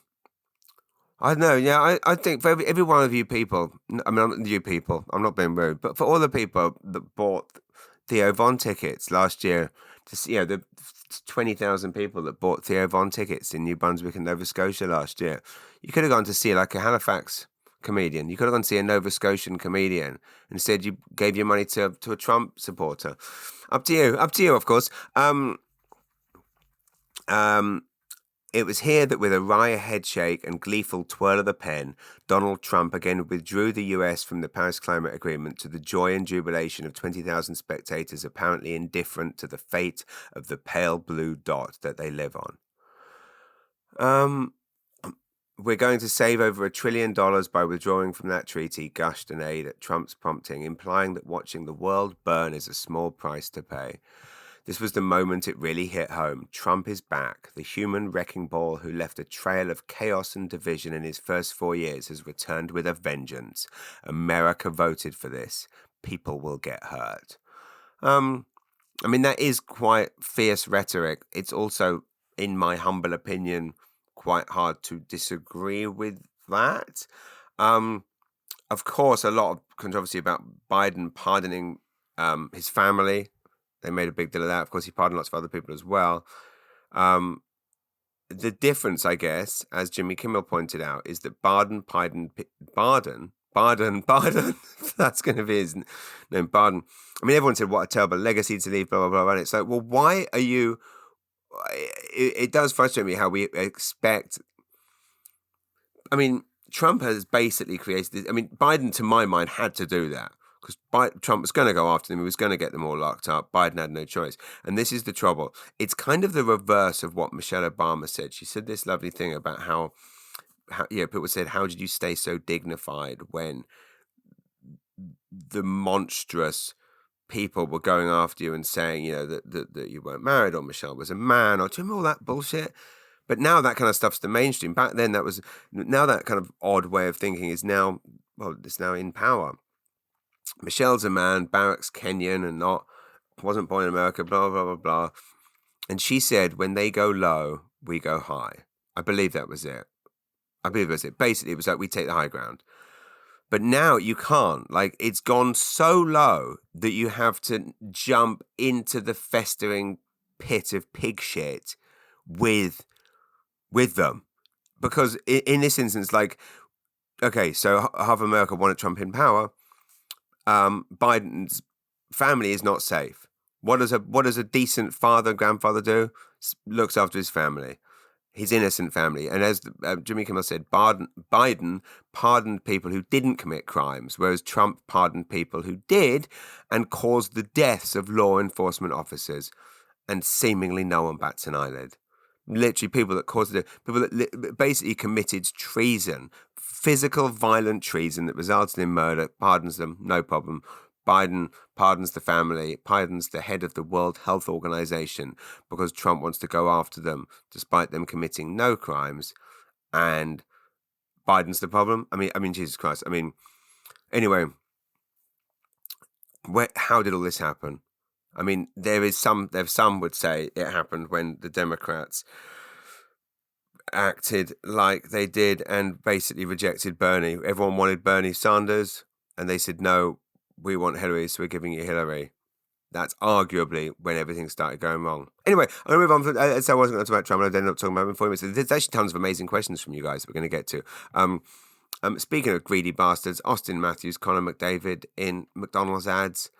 S2: I don't know. Yeah, I think for every one of you people, I'm not being rude, but for all the people that bought Theo Von tickets last year, to see, the 20,000 people that bought Theo Von tickets in New Brunswick and Nova Scotia last year, you could have gone to see like a Halifax comedian. You could have gone to see a Nova Scotian comedian. Instead, you gave your money to a Trump supporter. Up to you, of course. It was here that, with a wry headshake and gleeful twirl of the pen, Donald Trump again withdrew the US from the Paris Climate Agreement, to the joy and jubilation of 20,000 spectators apparently indifferent to the fate of the pale blue dot that they live on. We're going to save over $1 trillion by withdrawing from that treaty, gushed an aide at Trump's prompting, implying that watching the world burn is a small price to pay. This was the moment it really hit home. Trump is back. The human wrecking ball who left a trail of chaos and division in his first 4 years has returned with a vengeance. America voted for this. People will get hurt. I mean, that is quite fierce rhetoric. It's also, in my humble opinion, quite hard to disagree with that. Of course, a lot of controversy about Biden pardoning his family. They made a big deal of that. Of course, he pardoned lots of other people as well. The difference, I guess, as Jimmy Kimmel pointed out, is that Barden, that's going to be his name, Barden. I mean, everyone said, what a terrible legacy to leave, blah, blah, blah. And it's like, well, why are you... It does frustrate me how we expect... I mean, Trump has basically created this... I mean, Biden, to my mind, had to do that. Because Trump was going to go after them. He was going to get them all locked up. Biden had no choice. And this is the trouble. It's kind of the reverse of what Michelle Obama said. She said this lovely thing about how people said, how did you stay so dignified when the monstrous people were going after you and saying, that you weren't married or Michelle was a man or all that bullshit. But now that kind of stuff's the mainstream. Back then, now that kind of odd way of thinking is now, it's now in power. Michelle's a man, Barack's Kenyan and wasn't born in America, blah, blah, blah, blah. And she said, when they go low, we go high. I believe that was it. Basically, it was like we take the high ground. But now you can't. Like, it's gone so low that you have to jump into the festering pit of pig shit with them. Because in this instance, like, okay, so half America wanted Trump in power. Biden's family is not safe. What does a decent father and grandfather do? Looks after his family, his innocent family. And as Jimmy Kimmel said, Biden pardoned people who didn't commit crimes, whereas Trump pardoned people who did and caused the deaths of law enforcement officers, and seemingly no one bats an eyelid. Literally, people that basically committed treason, physical, violent treason that resulted in murder, pardons them, no problem. Biden pardons the family, pardons the head of the World Health Organization because Trump wants to go after them despite them committing no crimes, and Biden's the problem. I mean, Jesus Christ. I mean, anyway, how did all this happen? I mean, some would say it happened when the Democrats acted like they did and basically rejected Bernie. Everyone wanted Bernie Sanders, and they said, no, we want Hillary, so we're giving you Hillary. That's arguably when everything started going wrong. Anyway, I'm going to move on. So I wasn't going to talk about Trump, and I ended up talking about him for minutes. There's actually tons of amazing questions from you guys that we're going to get to. Speaking of greedy bastards, Austin Matthews, Conor McDavid in McDonald's ads.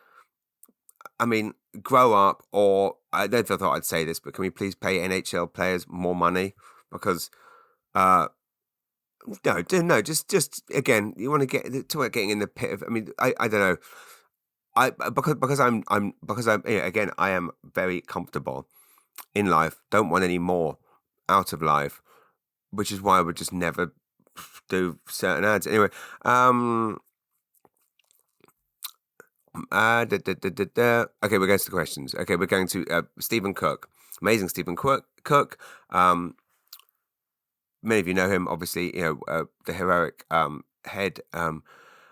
S2: I mean, grow up, or I never thought I'd say this, but can we please pay NHL players more money? Because, no, just again, you want to get to getting in the pit of. I mean, I don't know, because I'm again, I am very comfortable in life. Don't want any more out of life, which is why I would just never do certain ads. Anyway, Okay, we're going to the questions. Okay, we're going to Stephen Cook. Amazing Stephen Cook. Many of you know him, obviously, the heroic head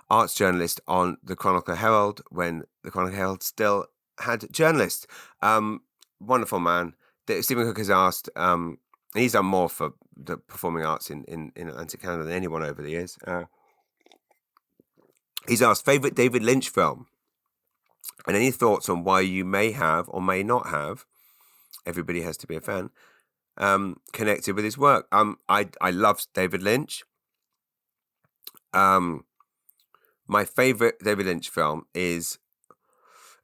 S2: arts journalist on the Chronicle Herald when the Chronicle Herald still had journalists. Wonderful man. Stephen Cook has asked, and he's done more for the performing arts in Atlantic Canada than anyone over the years. He's asked, favourite David Lynch film? And any thoughts on why you may have or may not have, everybody has to be a fan, connected with his work. I love David Lynch. My favourite David Lynch film is,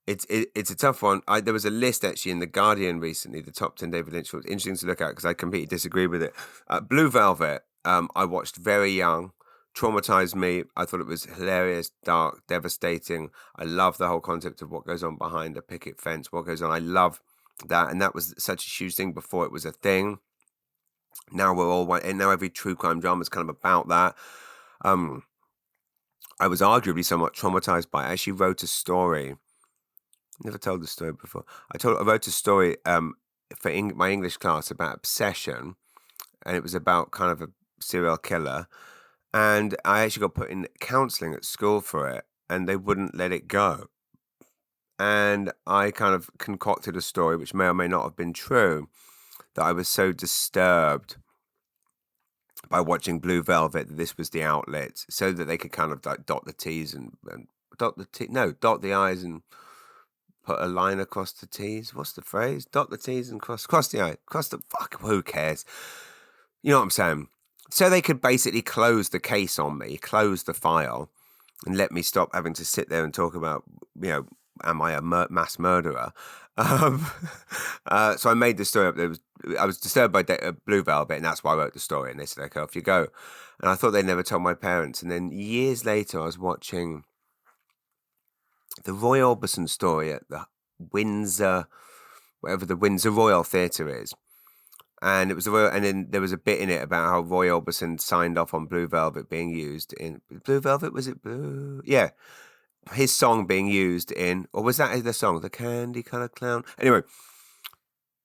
S2: it's a tough one. There was a list actually in The Guardian recently, the top 10 David Lynch films. Interesting to look at because I completely disagree with it. Blue Velvet, I watched very young. Traumatized me. I thought it was hilarious, dark, devastating. I love the whole concept of what goes on behind a picket fence, what goes on. I love that. And that was such a huge thing before it was a thing. Now now every true crime drama is kind of about that. I was arguably somewhat traumatized by it. I actually wrote a story Never told the story before. I wrote a story for my English class about obsession, and it was about kind of a serial killer. And I actually got put in counselling at school for it, and they wouldn't let it go. And I kind of concocted a story, which may or may not have been true, that I was so disturbed by watching Blue Velvet that this was the outlet, so that they could kind of like dot the T's and dot the I's and put a line across the T's. What's the phrase? Dot the T's and cross the I. Cross the fuck. Who cares? You know what I'm saying? So they could basically close the case on me, close the file, and let me stop having to sit there and talk about, am I a mass murderer? So I made the story up. I was disturbed by Blue Velvet, and that's why I wrote the story. And they said, okay, off you go. And I thought they never told my parents. And then years later, I was watching the Roy Orbison story at the Windsor, whatever the Windsor Royal Theatre is. And it was and then there was a bit in it about how Roy Orbison signed off on Blue Velvet being used in Blue Velvet. Was it Blue? Yeah, his song being used in, or was that the song, the Candy Colored Clown? Anyway,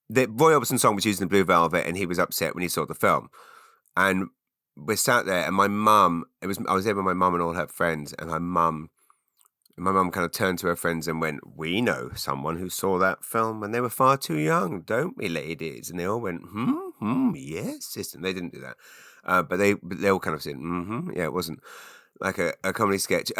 S2: the Roy Orbison song was used in Blue Velvet, and he was upset when he saw the film. And we sat there, and my mum, I was there with my mum and all her friends, and my mum kind of turned to her friends and went, "We know someone who saw that film when they were far too young, don't we, ladies?" And they all went, yes, sister. They didn't do that. But they all kind of said, yeah, it wasn't like a comedy sketch.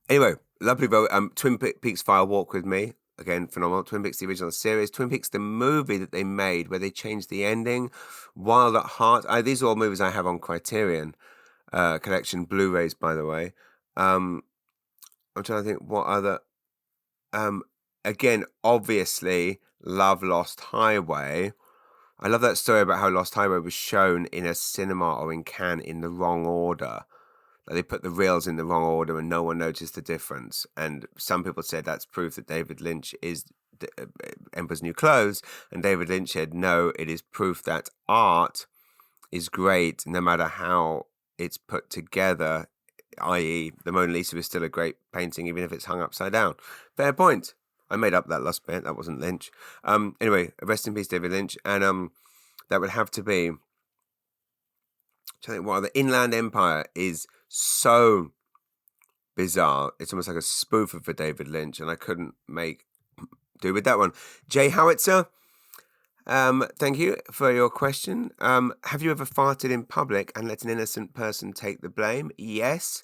S2: Anyway, lovely. Twin Peaks Fire Walk with Me. Again, phenomenal. Twin Peaks, the original series. Twin Peaks, the movie that they made where they changed the ending. Wild at Heart. These are all movies I have on Criterion collection, Blu-rays, by the way. I'm trying to think what other. Again, obviously, Love Lost Highway. I love that story about how Lost Highway was shown in a cinema or in Cannes in the wrong order. Like they put the reels in the wrong order and no one noticed the difference. And some people said that's proof that David Lynch is Emperor's New Clothes. And David Lynch said, no, it is proof that art is great no matter how it's put together, i.e. the Mona Lisa is still a great painting even if it's hung upside down. Fair point. I made up that last bit. That wasn't Lynch. Anyway, rest in peace, David Lynch. And that would have to be... I think the Inland Empire is so bizarre. It's almost like a spoof of a David Lynch, and I couldn't do with that one. Jay Howitzer, thank you for your question. Have you ever farted in public and let an innocent person take the blame? Yes.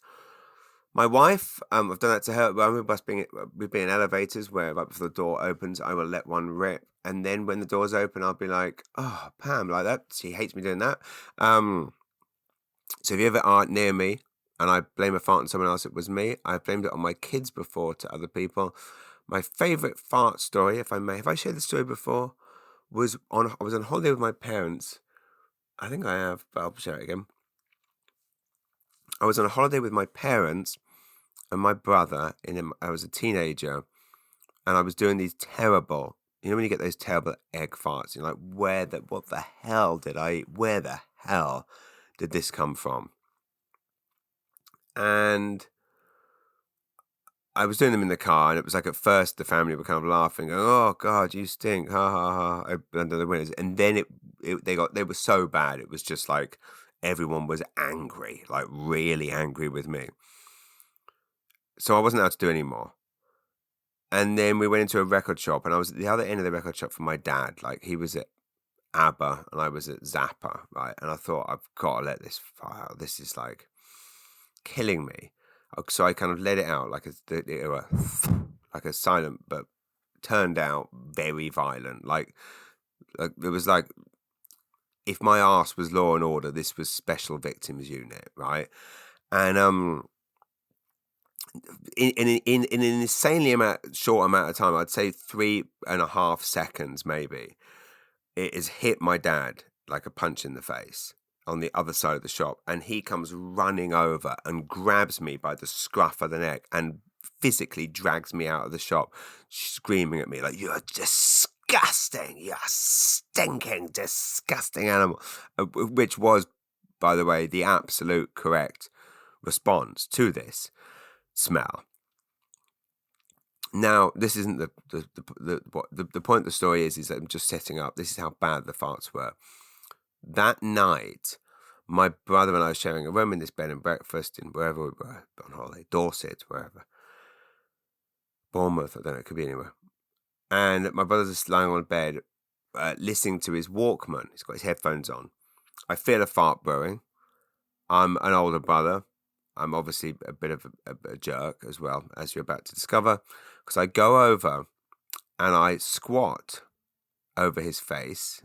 S2: My wife, I've done that to her. We've been in elevators where right before the door opens, I will let one rip. And then when the doors open, I'll be like, oh, Pam, like that. She hates me doing that. So if you ever are near me and I blame a fart on someone else, it was me. I've blamed it on my kids before to other people. My favourite fart story, if I may, have I shared the story before? I was on holiday with my parents. I think I have, but I'll share it again. I was on a holiday with my parents and my brother. I was a teenager, and I was doing these terrible. You know when you get those terrible egg farts, you're like, where the hell did this come from? And I was doing them in the car, and it was like at first the family were kind of laughing, going, "Oh God, you stink, ha ha ha!" Under the windows, and then they were so bad. It was just like everyone was angry, like really angry with me. So I wasn't allowed to do any more. And then we went into a record shop, and I was at the other end of the record shop for my dad. Like he was at ABBA, and I was at Zappa, right? And I thought, I've got to let this file. This is like killing me. So I kind of let it out like a silent, but turned out very violent. Like it was like if my arse was Law and Order, this was Special Victims Unit, right? And in an insanely short amount of time, I'd say 3.5 seconds maybe, it has hit my dad like a punch in the face on the other side of the shop, and he comes running over and grabs me by the scruff of the neck and physically drags me out of the shop, screaming at me like, "You're disgusting, you're stinking, disgusting animal," which was, by the way, the absolute correct response to this smell. Now, this isn't the point of the story is that I'm just setting up. This is how bad the farts were. That night, my brother and I were sharing a room in this bed and breakfast in wherever we were on holiday, Dorset, wherever, Bournemouth, I don't know, it could be anywhere. And my brother's just lying on bed, listening to his Walkman. He's got his headphones on. I feel a fart brewing. I'm an older brother. I'm obviously a bit of a jerk as well, as you're about to discover, because I go over and I squat over his face.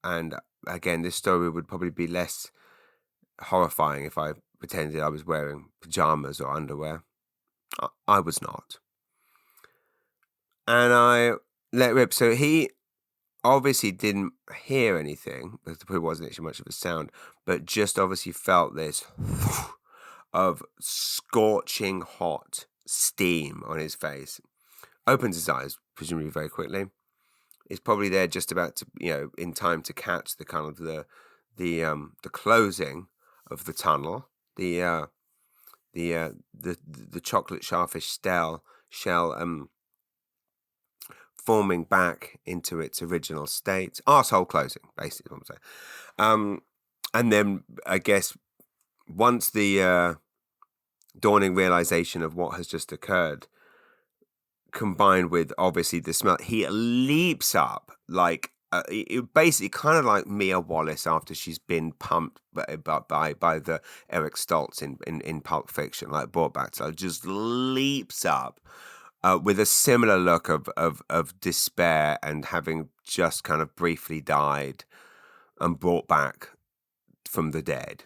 S2: And again, this story would probably be less horrifying if I pretended I was wearing pajamas or underwear. I was not. And I let rip. So he obviously didn't hear anything, because there wasn't actually much of a sound, but just obviously felt this of scorching hot steam on his face. Opens his eyes, presumably very quickly. Is probably there just about to, in time to catch the kind of the closing of the tunnel, the chocolate starfish shell forming back into its original state. Arsehole closing, basically, what I'm saying. And then I guess once the dawning realization of what has just occurred, combined with obviously the smell, he leaps up like basically kind of like Mia Wallace after she's been pumped by the Eric Stoltz in Pulp Fiction, like brought back to life, just leaps up with a similar look of despair and having just kind of briefly died and brought back from the dead.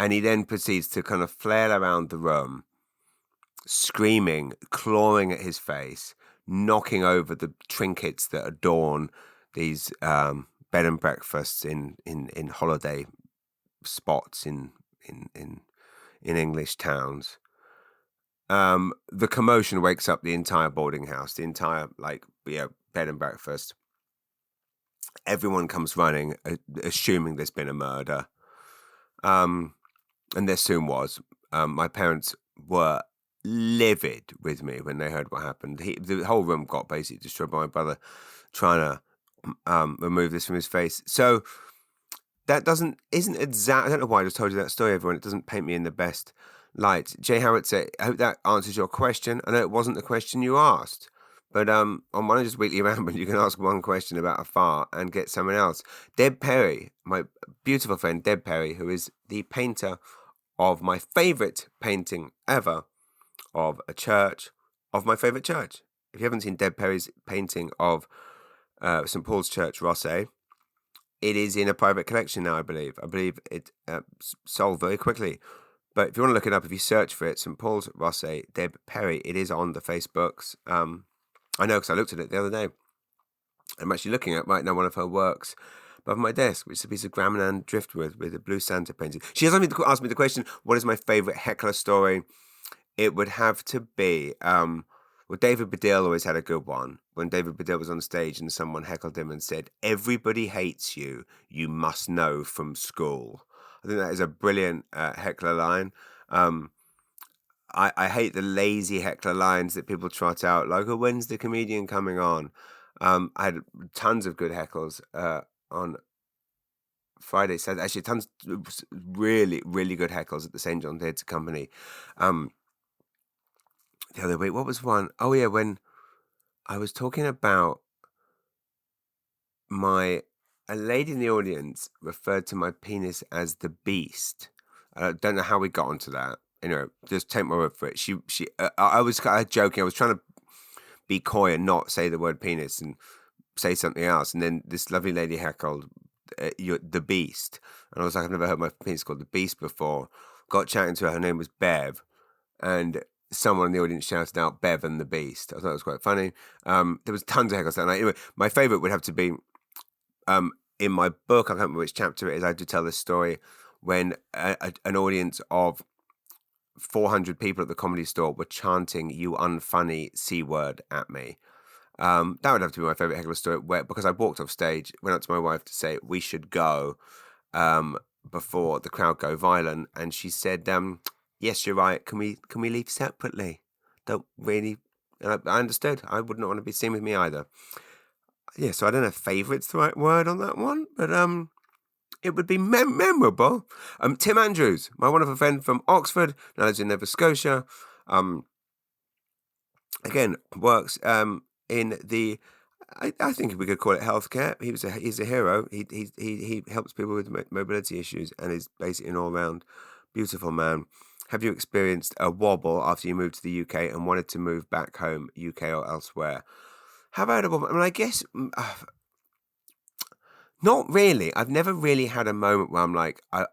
S2: And he then proceeds to kind of flail around the room, screaming, clawing at his face, knocking over the trinkets that adorn these bed and breakfasts in holiday spots in English towns. The commotion wakes up the entire boarding house, the entire bed and breakfast. Everyone comes running, assuming there's been a murder. And there soon was. My parents were livid with me when they heard what happened. The whole room got basically destroyed by my brother trying to remove this from his face. So that isn't exact. I don't know why I just told you that story, everyone. It doesn't paint me in the best light. Jay Howard said, I hope that answers your question. I know it wasn't the question you asked, but on one of just weekly rambles, you can ask one question about a fart and get someone else. Deb Perry, my beautiful friend Deb Perry, who is the painter of my favorite painting ever of a church, of my favorite church. If you haven't seen Deb Perry's painting of St. Paul's Church, Rosse, it is in a private collection now, I believe. I believe it sold very quickly. But if you want to look it up, if you search for it, St. Paul's Rosse, Deb Perry, it is on the Facebooks. I know because I looked at it the other day. I'm actually looking at right now one of her works above my desk, which is a piece of Graminan driftwood with a blue Santa painted. She has asked me the question, what is my favourite heckler story? It would have to be, well, David Baddiel always had a good one. When David Baddiel was on stage and someone heckled him and said, "Everybody hates you, you must know from school." I think that is a brilliant heckler line. I hate the lazy heckler lines that people trot out, like, "Oh, when's the comedian coming on?" I had tons of good heckles on Friday, Saturday. Actually, tons really, really good heckles at the St. John Theatre Company. The other week, what was one? Oh yeah, when I was talking about a lady in the audience referred to my penis as the beast. I don't know how we got onto that. Just take my word for it. I was kind of joking. I was trying to be coy and not say the word penis and say something else. And then this lovely lady heckled the beast. And I was like, I've never heard my penis called the beast before. Got chatting to her. Her name was Bev. And someone in the audience shouted out Bev and the Beast. I thought it was quite funny. There was tons of heckles that night. Anyway, my favourite would have to be in my book. I can't remember which chapter it is. I had to tell this story when an audience of 400 people at the Comedy Store were chanting "You unfunny C word" at me. That would have to be my favourite heckler story. Because I walked off stage, went up to my wife to say we should go before the crowd go violent, and she said, "Yes, you're right. Can we leave separately? Don't really And I understood. I wouldn't want to be seen with me either. Yeah, so I don't know if favourite's the right word on that one, but it would be memorable. Tim Andrews, my wonderful friend from Oxford, now lives in Nova Scotia. Again, works in the, I think we could call it healthcare. He's a hero. He helps people with mobility issues and is basically an all round beautiful man. Have you experienced a wobble after you moved to the UK and wanted to move back home, UK or elsewhere? Have I had a wobble? I mean, I guess not really. I've never really had a moment where I'm like, I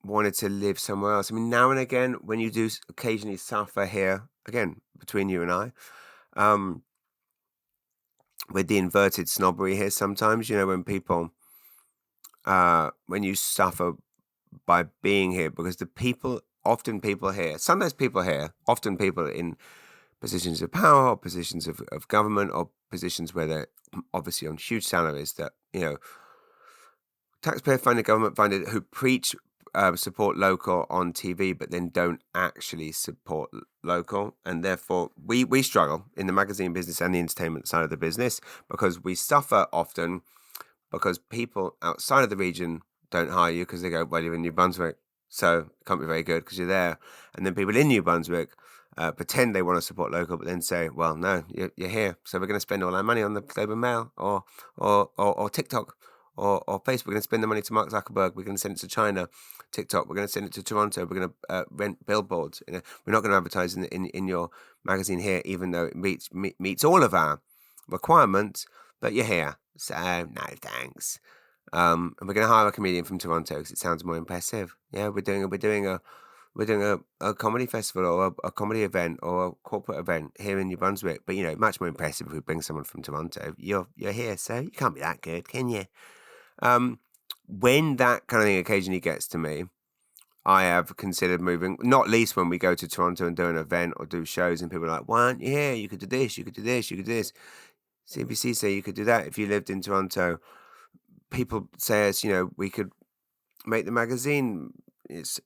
S2: wanted to live somewhere else. I mean, now and again, when you do occasionally suffer here, again, between you and I, with the inverted snobbery here sometimes, when people, when you suffer by being here, because often people here, often people in positions of power or positions of government or positions where they're obviously on huge salaries that, taxpayer-funded, government-funded, who preach support local on TV, but then don't actually support local. And therefore, we struggle in the magazine business and the entertainment side of the business because we suffer often because people outside of the region don't hire you because they go, well, you're in New Brunswick, so it can't be very good because you're there. And then people in New Brunswick pretend they want to support local, but then say, well, no, you're here, so we're going to spend all our money on the Globe and Mail or TikTok or Facebook. We're going to spend the money to Mark Zuckerberg. We're going to send it to China. TikTok. We're going to send it to Toronto. We're going to rent billboards. We're not going to advertise in your magazine here, even though it meets all of our requirements. But you're here, so no thanks. And we're going to hire a comedian from Toronto because it sounds more impressive. Yeah, we're doing a comedy festival or a comedy event or a corporate event here in New Brunswick. But much more impressive if we bring someone from Toronto. You're here, so you can't be that good, can you? When that kind of thing occasionally gets to me, I have considered moving, not least when we go to Toronto and do an event or do shows and people are like, why aren't you here? You could do this, you could do this, you could do this. CBC say you could do that if you lived in Toronto. People say us, we could make the magazine. It's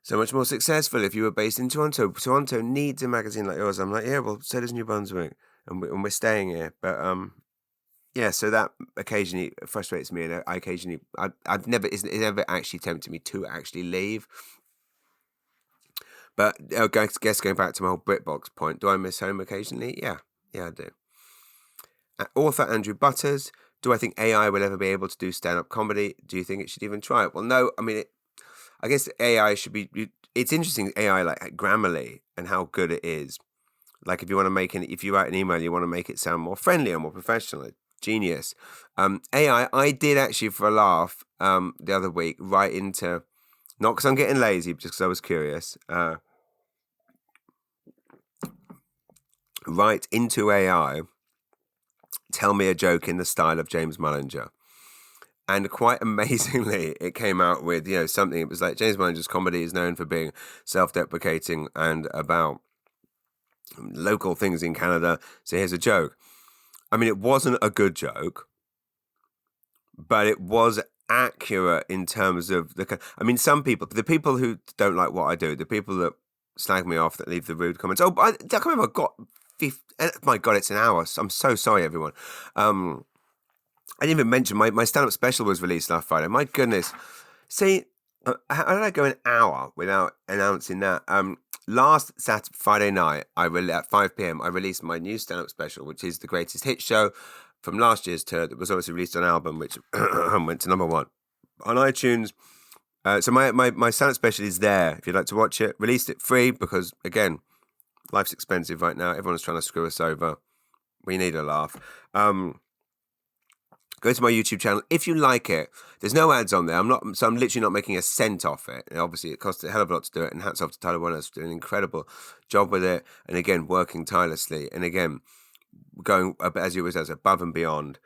S2: so much more successful if you were based in Toronto. Toronto needs a magazine like yours. I'm like, yeah, well, so does New Brunswick, and we're staying here. But yeah, so that occasionally frustrates me, and I've never, it's never actually tempted me to actually leave. But I guess going back to my whole BritBox point, do I miss home occasionally? Yeah, I do. Author Andrew Butters, do I think AI will ever be able to do stand-up comedy? Do you think it should even try it? Well, no, I mean, I guess AI should be, it's interesting, AI like Grammarly and how good it is. Like if you write an email, you want to make it sound more friendly or more professional. Genius. AI, I did actually for a laugh the other week write into, not because I'm getting lazy, but just because I was curious, write into AI, tell me a joke in the style of James Mullinger. And quite amazingly, it came out with, something, it was like James Mullinger's comedy is known for being self-deprecating and about local things in Canada. So here's a joke. I mean, it wasn't a good joke, but it was accurate in terms of some people, the people who don't like what I do, the people that slag me off, that leave the rude comments. Oh, I can't remember. I got 50, my God, it's an hour. I'm so sorry, everyone. I didn't even mention my stand-up special was released last Friday. My goodness. See, how did I go an hour without announcing that? Last Friday night, at 5 p.m, I released my new stand-up special, which is the greatest hit show from last year's tour that was obviously released on album, which went to number 1 on iTunes. So my stand-up special is there if you'd like to watch it. Released it free because, again, life's expensive right now. Everyone's trying to screw us over. We need a laugh. Go to my YouTube channel if you like it. There's no ads on there. I'm literally not making a cent off it. And obviously, it costs a hell of a lot to do it. And hats off to Tyler Warner, doing an incredible job with it. And again, working tirelessly. And again, going as he always does, above and beyond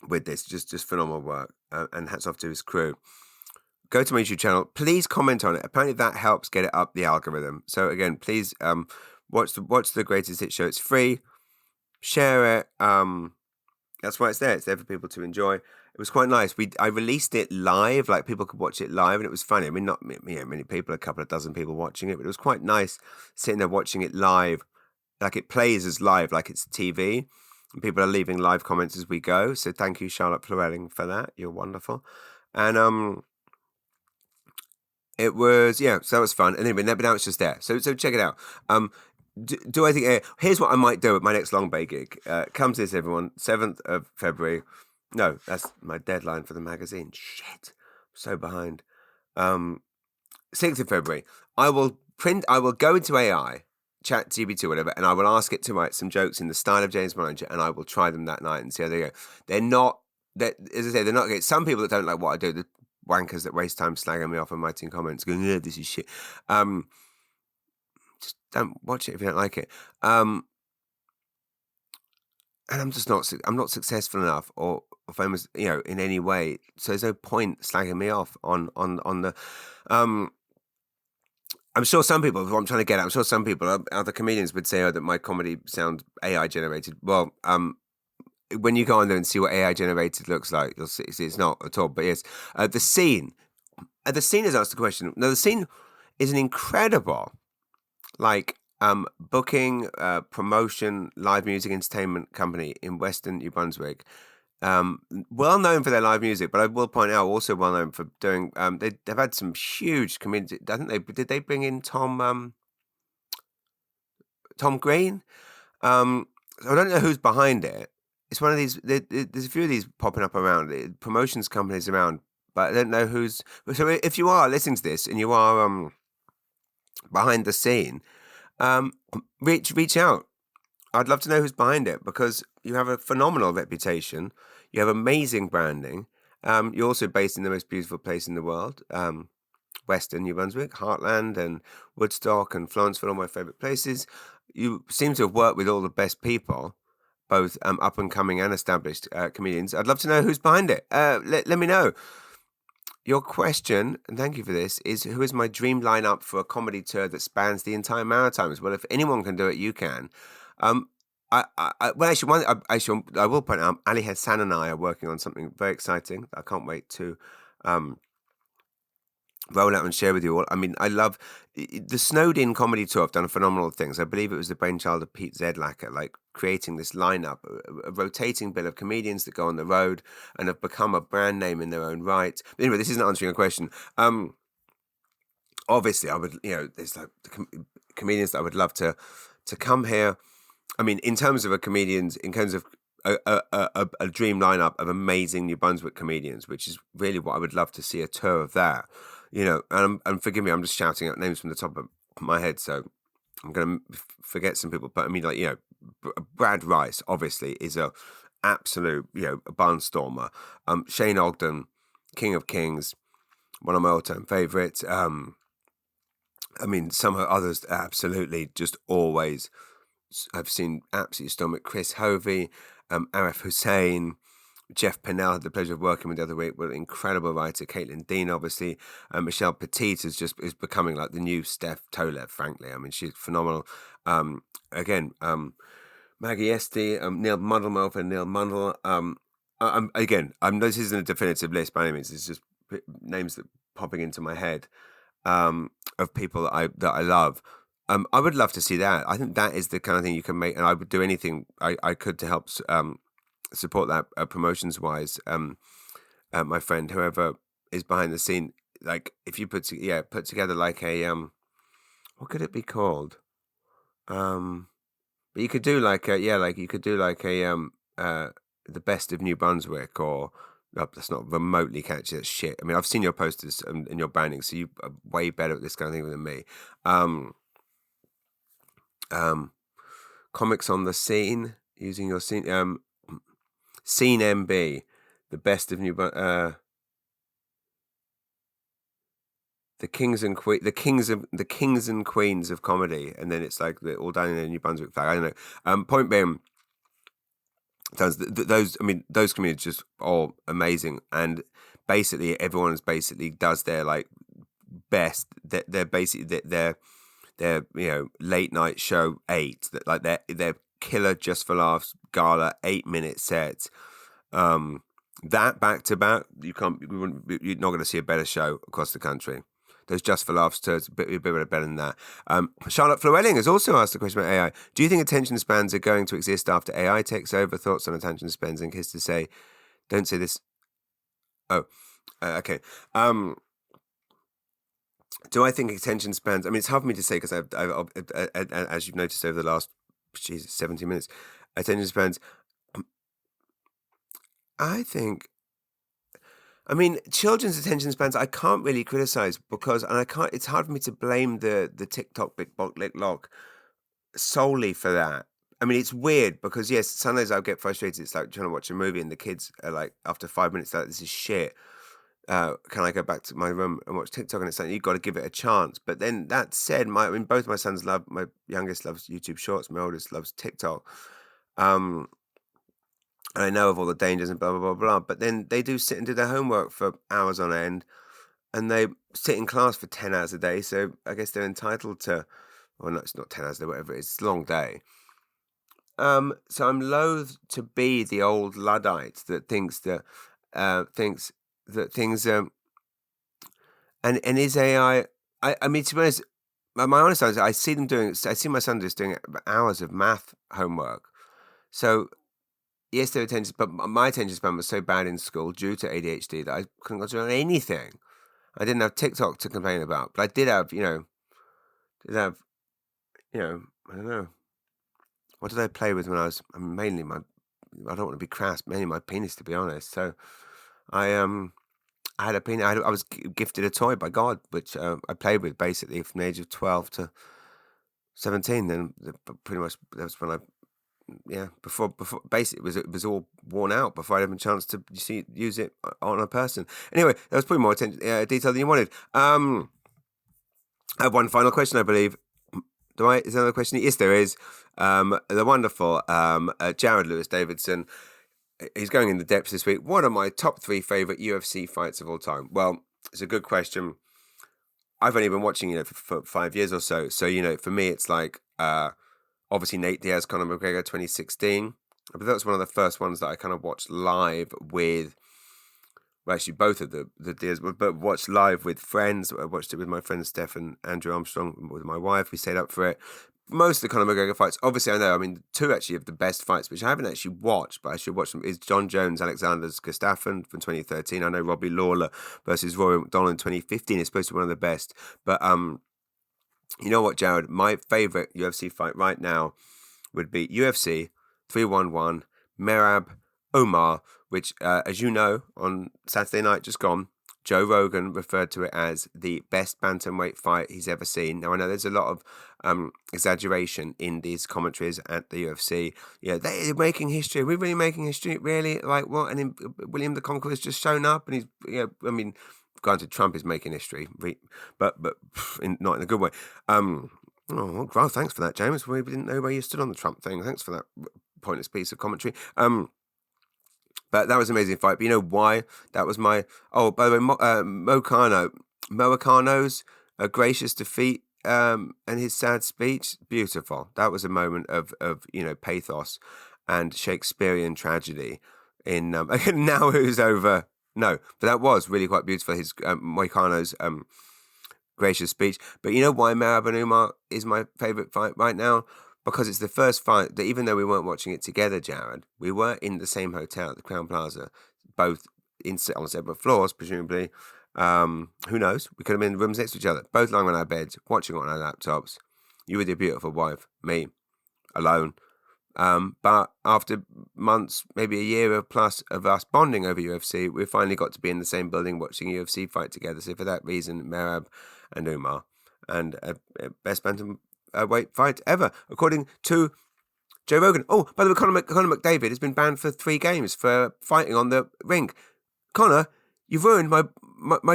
S2: with this. Just phenomenal work. And hats off to his crew. Go to my YouTube channel. Please comment on it. Apparently, that helps get it up the algorithm. So again, please watch the Greatest Hit Show. It's free. Share it. That's why it's there. It's there for people to enjoy. It was quite nice. I released it live, like people could watch it live, and it was funny. I mean, not many people, a couple of dozen people watching it, but it was quite nice sitting there watching it live. Like it plays as live, like it's TV, and people are leaving live comments as we go. So thank you, Charlotte Florelling, for that. You're wonderful. And it was, yeah, so that was fun. And anyway, now it's just there. So check it out. Do I think here's what I might do at my next Long Bay gig. Come to this, everyone. 7th of February. No, that's my deadline for the magazine. Shit, so behind. 6th of February. I will go into AI, chat GPT, whatever, and I will ask it to write some jokes in the style of James Mullinger, and I will try them that night and see how they go. They're not, as I say, they're not good. Some people that don't like what I do, the wankers that waste time slagging me off and writing comments, going, "Yeah, this is shit." Just don't watch it if you don't like it. And I'm just not. I'm not successful enough or famous, in any way. So there's no point slagging me off on the. I'm sure some people. What I'm trying to get at, I'm sure some people, other comedians, would say that my comedy sounds AI generated. Well, when you go on there and see what AI generated looks like, you'll see it's not at all. But yes, the scene. The scene has asked the question. Now, the scene is an incredible, booking, promotion, live music entertainment company in Western New Brunswick. Well known for their live music, but I will point out also well known for doing. They've had some huge community. I think did they bring in Tom Green? I don't know who's behind it. It's one of these. There's a few of these popping up around promotions companies around, but I don't know who's. So if you are listening to this and you are behind the scene, reach out. I'd love to know who's behind it because you have a phenomenal reputation. You have amazing branding. You're also based in the most beautiful place in the world, Western New Brunswick, Heartland and Woodstock and Florenceville, all my favourite places. You seem to have worked with all the best people, both up and coming and established comedians. I'd love to know who's behind it. Let me know. Your question, and thank you for this, is who is my dream lineup for a comedy tour that spans the entire Maritimes? Well, if anyone can do it, you can. I will point out, Ali Hassan and I are working on something very exciting. I can't wait to roll out and share with you all. I mean, I love the Snowed In comedy tour. I've done phenomenal things. I believe it was the brainchild of Pete Zedlacker, creating this lineup, a rotating bill of comedians that go on the road and have become a brand name in their own right. But anyway, this isn't answering a question. Obviously, I would, there's the comedians that I would love to come here. I mean, in terms of in terms of a dream lineup of amazing New Brunswick comedians, which is really what I would love to see, a tour of that. And forgive me, I'm just shouting out names from the top of my head, so I'm going to forget some people. But I mean, Brad Rice obviously is a absolute, a barnstormer. Shane Ogden, King of Kings, one of my all-time favourites. I mean, some others absolutely just always. I've seen absolutely stomach. Chris Hovey, Arif Hussein, Jeff Pennell had the pleasure of working with the other week with an incredible writer, Caitlin Dean, obviously. Michelle Petit is becoming like the new Steph Tolev, frankly. I mean, she's phenomenal. Maggie Esty, Neil Mundell, for Neil Mundell. This isn't a definitive list by any means. It's just names that popping into my head of people that I love. I would love to see that. I think that is the kind of thing you can make, and I would do anything I could to help support that promotions wise. My friend, whoever is behind the scene, if you put together like a what could it be called? But you could do the best of New Brunswick, or that's not remotely catchy. That's shit. I mean, I've seen your posters and your branding, so you are way better at this kind of thing than me. Comics on the scene, using your scene, Scene MB, the best of the kings and queens of comedy, and then it's like all down in a New Brunswick flag. I don't know. Point being, those comedians just all amazing, and basically everyone does their best. They're basically their late night show 8, that they're killer Just for Laughs gala 8-minute set. That back to back, you're not going to see a better show across the country. Those Just for Laughs tours, a bit better than that. Charlotte Flewelling has also asked a question about AI. Do you think attention spans are going to exist after AI takes over? Thoughts on attention spans? And Kiss to say, don't say this. Oh, okay. Do I think attention spans? I mean, it's hard for me to say because I've as you've noticed over the last 70 minutes, attention spans. I think. I mean, children's attention spans I can't really criticize because, and I can't. It's hard for me to blame the TikTok Big Bock Lick Lock solely for that. I mean, it's weird because yes, sometimes I'll get frustrated. It's like trying to watch a movie and the kids are like, after 5 minutes, like, this is shit. Can I go back to my room and watch TikTok? And it's like, you've got to give it a chance. But then that said, both my sons my youngest loves YouTube Shorts, my oldest loves TikTok. And I know of all the dangers and blah, blah, blah, blah. But then they do sit and do their homework for hours on end. And they sit in class for 10 hours a day. So I guess they're entitled to, well, no, it's not 10 hours a day, whatever it is. It's a long day. So I'm loath to be the old Luddite that thinks that things and is AI. I mean, to be honest, my honest answer, I see my son just doing hours of math homework. So yes, their attention, but my attention span was so bad in school due to ADHD that I couldn't concentrate on anything. I didn't have TikTok to complain about, but I did have, I don't know. What did I play with when I was mainly I don't want to be crass, mainly my penis, to be honest. So I had a penis. I was gifted a toy by God, which I played with basically from the age of 12 to 17. Then pretty much that's when before basically it was all worn out before I had a chance to use it on a person. Anyway, that was probably more detail than you wanted. I have one final question, I believe. Is there another question? Yes, there is. The wonderful Jared Lewis Davidson. He's going in the depths this week. What are my top 3 favorite UFC fights of all time? Well, it's a good question. I've only been watching, for 5 years or so. So, for me, it's like, obviously Nate Diaz, Conor McGregor, 2016. But that was one of the first ones that I kind of watched live with, well, actually both of the Diaz, but watched live with friends. I watched it with my friends Steph and Andrew Armstrong, with my wife. We stayed up for it. Most of the Conor McGregor fights, obviously I know, 2 actually of the best fights, which I haven't actually watched, but I should watch them, is John Jones, Alexander Gustafsson from 2013. I know Robbie Lawler versus Rory McDonald in 2015 is supposed to be one of the best. But you know what, Jared? My favourite UFC fight right now would be UFC 311 Merab Omar, which, as you know, on Saturday night just gone, Joe Rogan referred to it as the best bantamweight fight he's ever seen. Now, I know there's a lot of exaggeration in these commentaries at the UFC. Yeah, they're making history. Are we really making history? Really? Like, what? And then William the Conqueror's just shown up, and he's, granted, Trump is making history, but not in a good way. Oh, well, thanks for that, James. We didn't know where you stood on the Trump thing. Thanks for that pointless piece of commentary. But that was an amazing fight. But you know why? That was my... Oh, by the way, Moicano's gracious defeat and his sad speech, beautiful. That was a moment of pathos and Shakespearean tragedy. In now who's over... No, but that was really quite beautiful, his Moicano's gracious speech. But you know why Merab and Umar is my favourite fight right now? Because it's the first fight that, even though we weren't watching it together, Jared, we were in the same hotel at the Crowne Plaza, both on separate floors, presumably. Who knows? We could have been in rooms next to each other, both lying on our beds, watching on our laptops. You with your beautiful wife, me, alone. But after months, maybe a year plus of us bonding over UFC, we finally got to be in the same building watching UFC fight together. So for that reason, Merab and Umar, and best bantamweight fight ever, according to Joe Rogan. Oh, by the way, Conor McDavid has been banned for 3 games for fighting on the rink. Conor, you've ruined my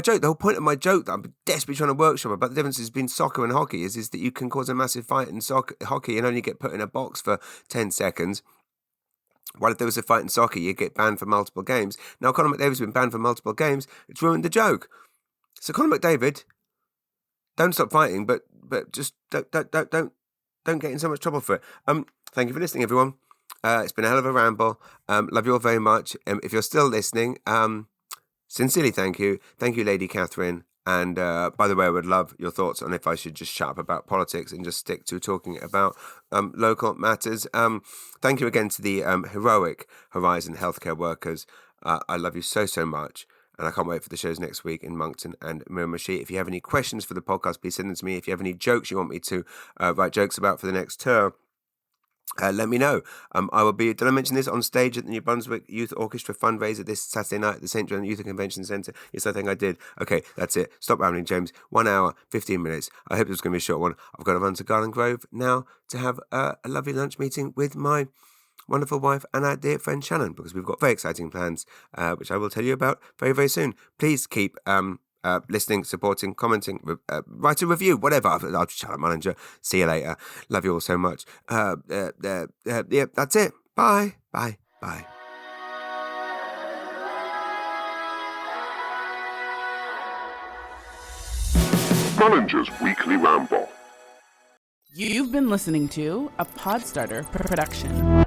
S2: joke. The whole point of my joke that I'm desperately trying to workshop about the differences between soccer and hockey is that you can cause a massive fight in hockey and only get put in a box for 10 seconds. While if there was a fight in soccer, you get banned for multiple games. Now Conor McDavid's been banned for multiple games. It's ruined the joke. So Conor McDavid, don't stop fighting, but just don't get in so much trouble for it. Thank you for listening, everyone. It's been a hell of a ramble. Love you all very much. If you're still listening, sincerely thank you. Thank you, Lady Catherine. And by the way, I would love your thoughts on if I should just shut up about politics and just stick to talking about local matters. Thank you again to the heroic Horizon healthcare workers. I love you so, so much. And I can't wait for the shows next week in Moncton and Miramichi. If you have any questions for the podcast, please send them to me. If you have any jokes you want me to write jokes about for the next tour, let me know. I will be, did I mention this, on stage at the New Brunswick Youth Orchestra fundraiser this Saturday night at the St. John Youth Convention Centre? Yes, I think I did. Okay, that's it. Stop rambling, James. 1 hour, 15 minutes. I hope it was going to be a short one. I've got to run to Garland Grove now to have a lovely lunch meeting with my wonderful wife and our dear friend Shannon, because we've got very exciting plans, which I will tell you about very, very soon. Please keep listening, supporting, commenting, write a review, whatever. I'll shut up, Mullinger. See you later. Love you all so much. Yeah, that's it. Bye. Bye. Bye.
S1: Mullinger's Weekly Ramble.
S3: You've been listening to a Podstarter production.